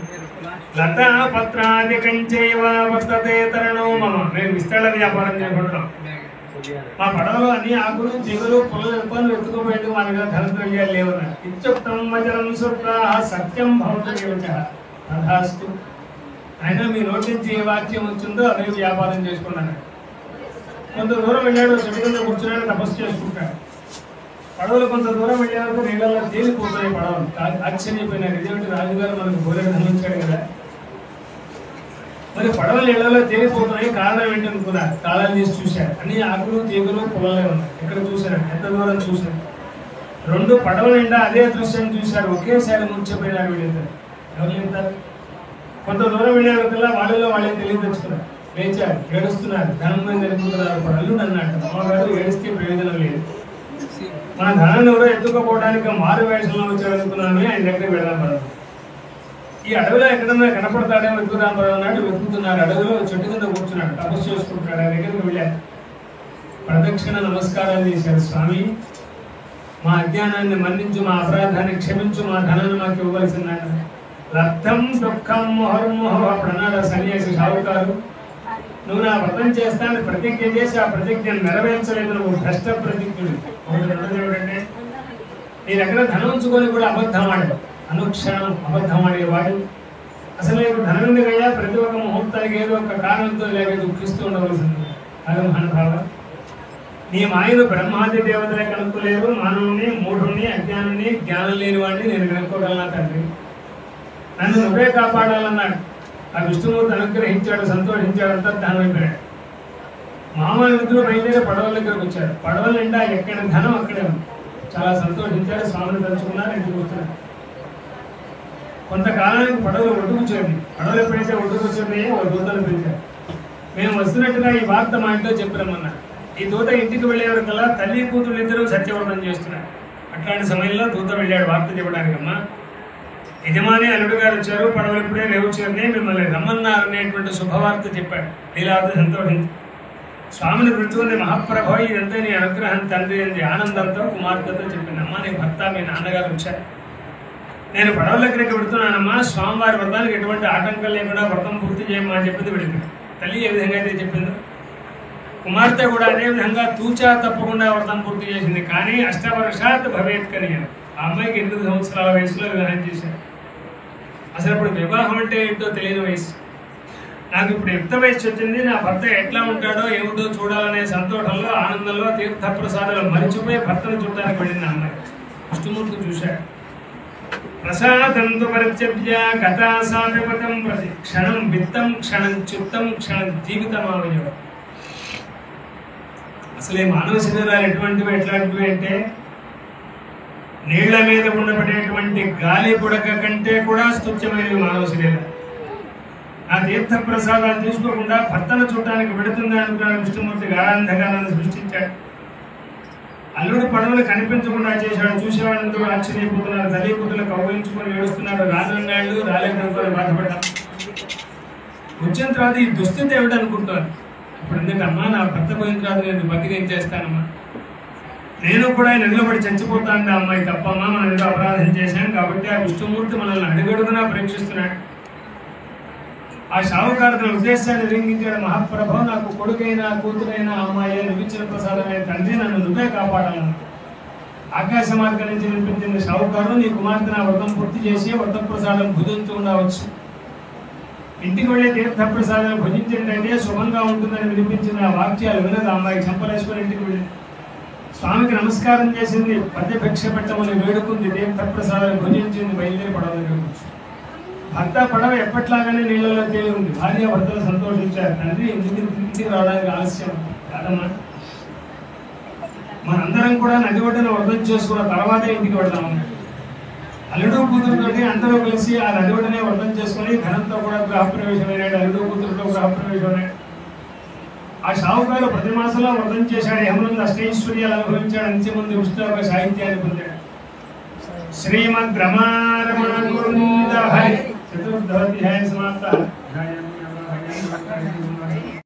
లతా పత్రాదికంచైవ వర్తతే తరణో మమ. మేము విస్తరణ వ్యాపారం చేసుకుంటున్నాం. మా పడవలో అన్ని ఆకులు జీవులు పొలం పనులు ఎత్తుకోబోయేది మా దగ్గర ధనద్రవ్యాలు లేవన్నారు. ఇత్యుక్తం వచనం శుద్ధ సత్యం భవతస్తు. అయినా మీ నోటి నుంచి ఏ వాక్యం వచ్చిందో అదే వ్యాపారం చేసుకున్నాను. కొంత దూరం వెళ్ళాడు, చెట్టు కింద కూర్చున్నాడు, తపస్సు చేసుకుంటాడు. పడవలు కొంత దూరం వెళ్ళేందుకు నీళ్ళలో తేలిపోతున్నాయి పడవలు. ఆశ్చర్యపోయినారు, ఇదేమిటి రాజుగారు మనకు బోలెడు ధనం ఇచ్చాడు కదా, మరి పడవలు నీళ్ళలో తేలిపోతున్నాయి, కారణం ఏంటనుకున్నారు. తాళాలు తీసి చూశారు. అన్ని ఆకులు తీగులు పొలాలే ఉన్నాయి. ఎక్కడ చూశారు, ఎంత దూరం చూశారు. రెండు పడవల నిండా అదే దృశ్యం చూశారు. ఒకేసారి ముంచిపోయినారు వీళ్ళిద్దరు. ఎవరు చెప్తారు? కొంత దూరం వెళ్ళేకల్లా వాళ్ళలో వాళ్ళే తెలియదు తెచ్చుకున్నారు. లేచారు, ఏడుస్తున్నారు, ధనం మీద తెలుపుతున్నారు. అల్లుడు అన్నాడు, అమ్మగారు ఏడిస్తే ప్రయోజనం లేదు, మన ధనాన్ని ఎవరో ఎత్తుకోపోవడానికి మారు వేషంలో వచ్చారనుకున్నాను, ఆయన దగ్గరికి వెళ్దాం పడదు. ఈ అడవిలో ఎక్కడన్నా కనపడతాడేమో వెతుకుదాం పడవ అన్నాడు. వెతుకుతున్నారు. అడవిలో చెట్టు కింద కూర్చున్నాడు, తపస్సు చేసుకుంటున్నాడు. ఆయన దగ్గరికి వెళ్ళారు. ప్రదక్షిణ నమస్కారాలు చేశారు. స్వామి, మా అజ్ఞానాన్ని మన్నించు, మా అపరాధాన్ని క్షమించు, మా ధనాన్ని మాకు ఇవ్వవలసిందంట. రక్తం దుఃఖం మొహర్మోహ. అప్పుడు అన్నాడు సన్యాసి షావుకారు, నువ్వు నా వ్రతం చేస్తానని ప్రతిజ్ఞ చేసి ఆ ప్రతిజ్ఞను నెరవేర్చలేదు, నువ్వు భ్రష్ట ప్రతిజ్ఞుడు. ఏమిటంటే నీ దగ్గర ధనం ఉంచుకొని కూడా అబద్ధం ఆడాడు. అనుక్షణం అబద్ధం ఆడేవాడు. అసలు నీకు ధనం ఎందుకయ్యా? ప్రతి ఒక్క ముహూర్తానికి ఏదో ఒక కారణంతో ఇలాగే దుఃఖిస్తూ ఉండవలసింది. అదే మహానుభావ, నీ మాయను బ్రహ్మాది దేవతలే కనుక్కోలేరు. మానవుని, మూఢుణ్ణి, అజ్ఞానుని, జ్ఞానం లేని వాడిని నేను కనుక్కోగలనా తండ్రి? నన్ను నువ్వే కాపాడాలన్నాడు. ఆ విష్ణుమూర్తి అనుగ్రహించాడు, సంతోషించాడు, అంతా ధనం అయిపోయాడు. మామూలు నిధులు బయలుదేరి పడవల దగ్గరకు వచ్చాడు. పడవల నిండా ఎక్కడ ధనం అక్కడే ఉంది. చాలా సంతోషించాడు, స్వామిని తలుచుకున్నారు, ఇంటికి వస్తున్నారు. కొంతకాలానికి పడవలు ఒడ్డుకు చేరింది. పడవలు ఎప్పుడైతే ఒడ్డుకు వచ్చినాయో ఒక దూతలు పిలిచారు. మేము వస్తున్నట్టుగా ఈ వార్త మా ఇంట్లో చెప్పిరమ్మన్నారు. ఈ దూత ఇంటికి వెళ్ళేవరకల్లా తల్లి కూతురు ఇద్దరు సత్యవ్రతం చేస్తున్నారు. అట్లాంటి సమయంలో దూత వెళ్ళాడు వార్త చెప్పడానికమ్మా. యజమాని అల్లుడు గారు వచ్చారు, పడవలు ఇప్పుడే రేవుచేరిని, మిమ్మల్ని రమ్మన్నారు అనేటువంటి శుభవార్త చెప్పాడు. లీలావతి సంతోషించి స్వామిని పిలుచుకుని మహాప్రభో ఇదంతా నీ అనుగ్రహం తండ్రి అని ఆనందంతో కుమార్తెతో చెప్పింది. అమ్మ నీ భర్త మీ నాన్నగారు వచ్చారు, నేను పడవల దగ్గరికి పెడుతున్నానమ్మా, స్వామివారి వ్రతానికి ఎటువంటి ఆటంకం లేకుండా వ్రతం పూర్తి చేయమ్మా అని చెప్పింది వెళ్ళింది. తల్లి ఏ విధంగా అయితే చెప్పిందో కుమార్తె కూడా అదే విధంగా తూచా తప్పకుండా వ్రతం పూర్తి చేసింది. కానీ అష్టవర్షాత్ భవేత్ కనియను, ఆ అమ్మాయికి 8 సంవత్సరాల వయసులో వివాహం చేశారు. అసలు ఇప్పుడు వివాహం అంటే ఏంటో తెలియని వయసు. నాకు ఇప్పుడు యుక్త వయసు వచ్చింది, నా భర్త ఎట్లా ఉంటాడో ఏమిటో చూడాలనే సంతోషంలో ఆనందంలో తీర్థప్రసాదాలు మరిచిపోయి భర్తను చూడడానికి వెళ్ళింది అమ్మాయి. విష్ణుమూర్తి చూశాడు. ప్రసాదంతు పరిత్యజ్య కథాసాపిపతం ప్రతి క్షణం విత్తం క్షణం చిత్తం క్షణం జీవితమావయం. అసలు ఈ మానవ శరీరాలు ఎట్లాంటివి అంటే నీళ్ల మీద ఉండబడేటువంటి గాలి పుడక కంటే కూడా స్తుత్యమైనవి మానవ శరీరం. ఆ తీర్థ ప్రసాదాలు తీసుకోకుండా భర్తను చూడటానికి పెడుతుంది అనుకున్న విష్ణుమూర్తి గాఢాంధకారాన్ని సృష్టించాడు. అల్లుడు పడవలు కనిపించకుండా చేశాడు. చూసేవాళ్ళందరూ ఆశ్చర్యపోతున్నారు. తల్లి కూతురు కౌగిలించుకొని ఏడుస్తున్నారు. రానున్నాళ్ళు రాలేకపోయి బాధపడ్డాం. వచ్చిన తర్వాత ఈ దుస్థితి ఏమిటనుకుంటారు. ఇప్పుడు ఎందుకమ్మా నా భర్త పోయిన తర్వాత నేను బతికి ఏం చేస్తానమ్మా, నేను కూడా నిలబడి చచ్చిపోతాను అమ్మాయి తప్పమ్మా, మనం ఏదో అపరాధం చేశాం కాబట్టి ఆ విష్ణుమూర్తి మనల్ని అడుగడుగునా పరీక్షిస్తున్నాడు. ఆ షావుకారు తన ఉద్దేశాన్ని లింగించాడు. మహాప్రభు నాకు కొడుకైనా కూతురైనా అమ్మాయి నువ్విచ్చిన ప్రసాదమైన తండ్రి నన్ను నువ్వే కాపాడాలను. ఆకాశ మార్గం నుంచి వినిపించింది షావుకారు, నీ కుమార్తె నా వ్రతం పూర్తి చేసి వ్రత ప్రసాదం భుజించుకుండవచ్చు. ఇంటికి వెళ్ళే తీర్థ ప్రసాదాలు భుజించిందంటే శుభంగా ఉంటుందని వినిపించిన ఆ వాక్యాలు వినదు అమ్మాయి. చంపలేశ్వరి ఇంటికి వెళ్ళి స్వామికి నమస్కారం చేసింది, పద్యభిక్ష పెట్టమని వేడుకుంది, తీర్థ ప్రసాదాలు భుజించింది, బయలుదేరి పడవ దగ్గర. భర్త పడవ ఎప్పట్లాగానే నీళ్ళలో తేలి ఉంది. భార్య భర్తలు సంతోషించారు. తండ్రి ఇంటికి రావడానికి ఆలస్యం కాదమ్మా, మనందరం కూడా నది ఒడ్డున వ్రతం చేసుకున్న తర్వాతే ఇంటికి వెళ్దామన్నాడు. అల్లుడు కూతురుతోటి అందరూ కలిసి ఆ నది ఒడ్డునే వ్రతం చేసుకుని ఘనంతో కూడా గృహప్రవేశమైనాడు. అల్లుడు కూతురుతో గృహప్రవేశమైనాడు. ఆ షావుకారు ప్రతి మాసంలో వ్రతం చేశాడు. యమునందు అష్టైశ్వర్యాలు అనుభవించాడు. అంత్యముందు విష్ణులోక సాహిత్యాన్ని పొందాడు. శ్రీమద్ రమారమణ గోవింద హరి. చతుర్థాధ్యాయ సమాప్త.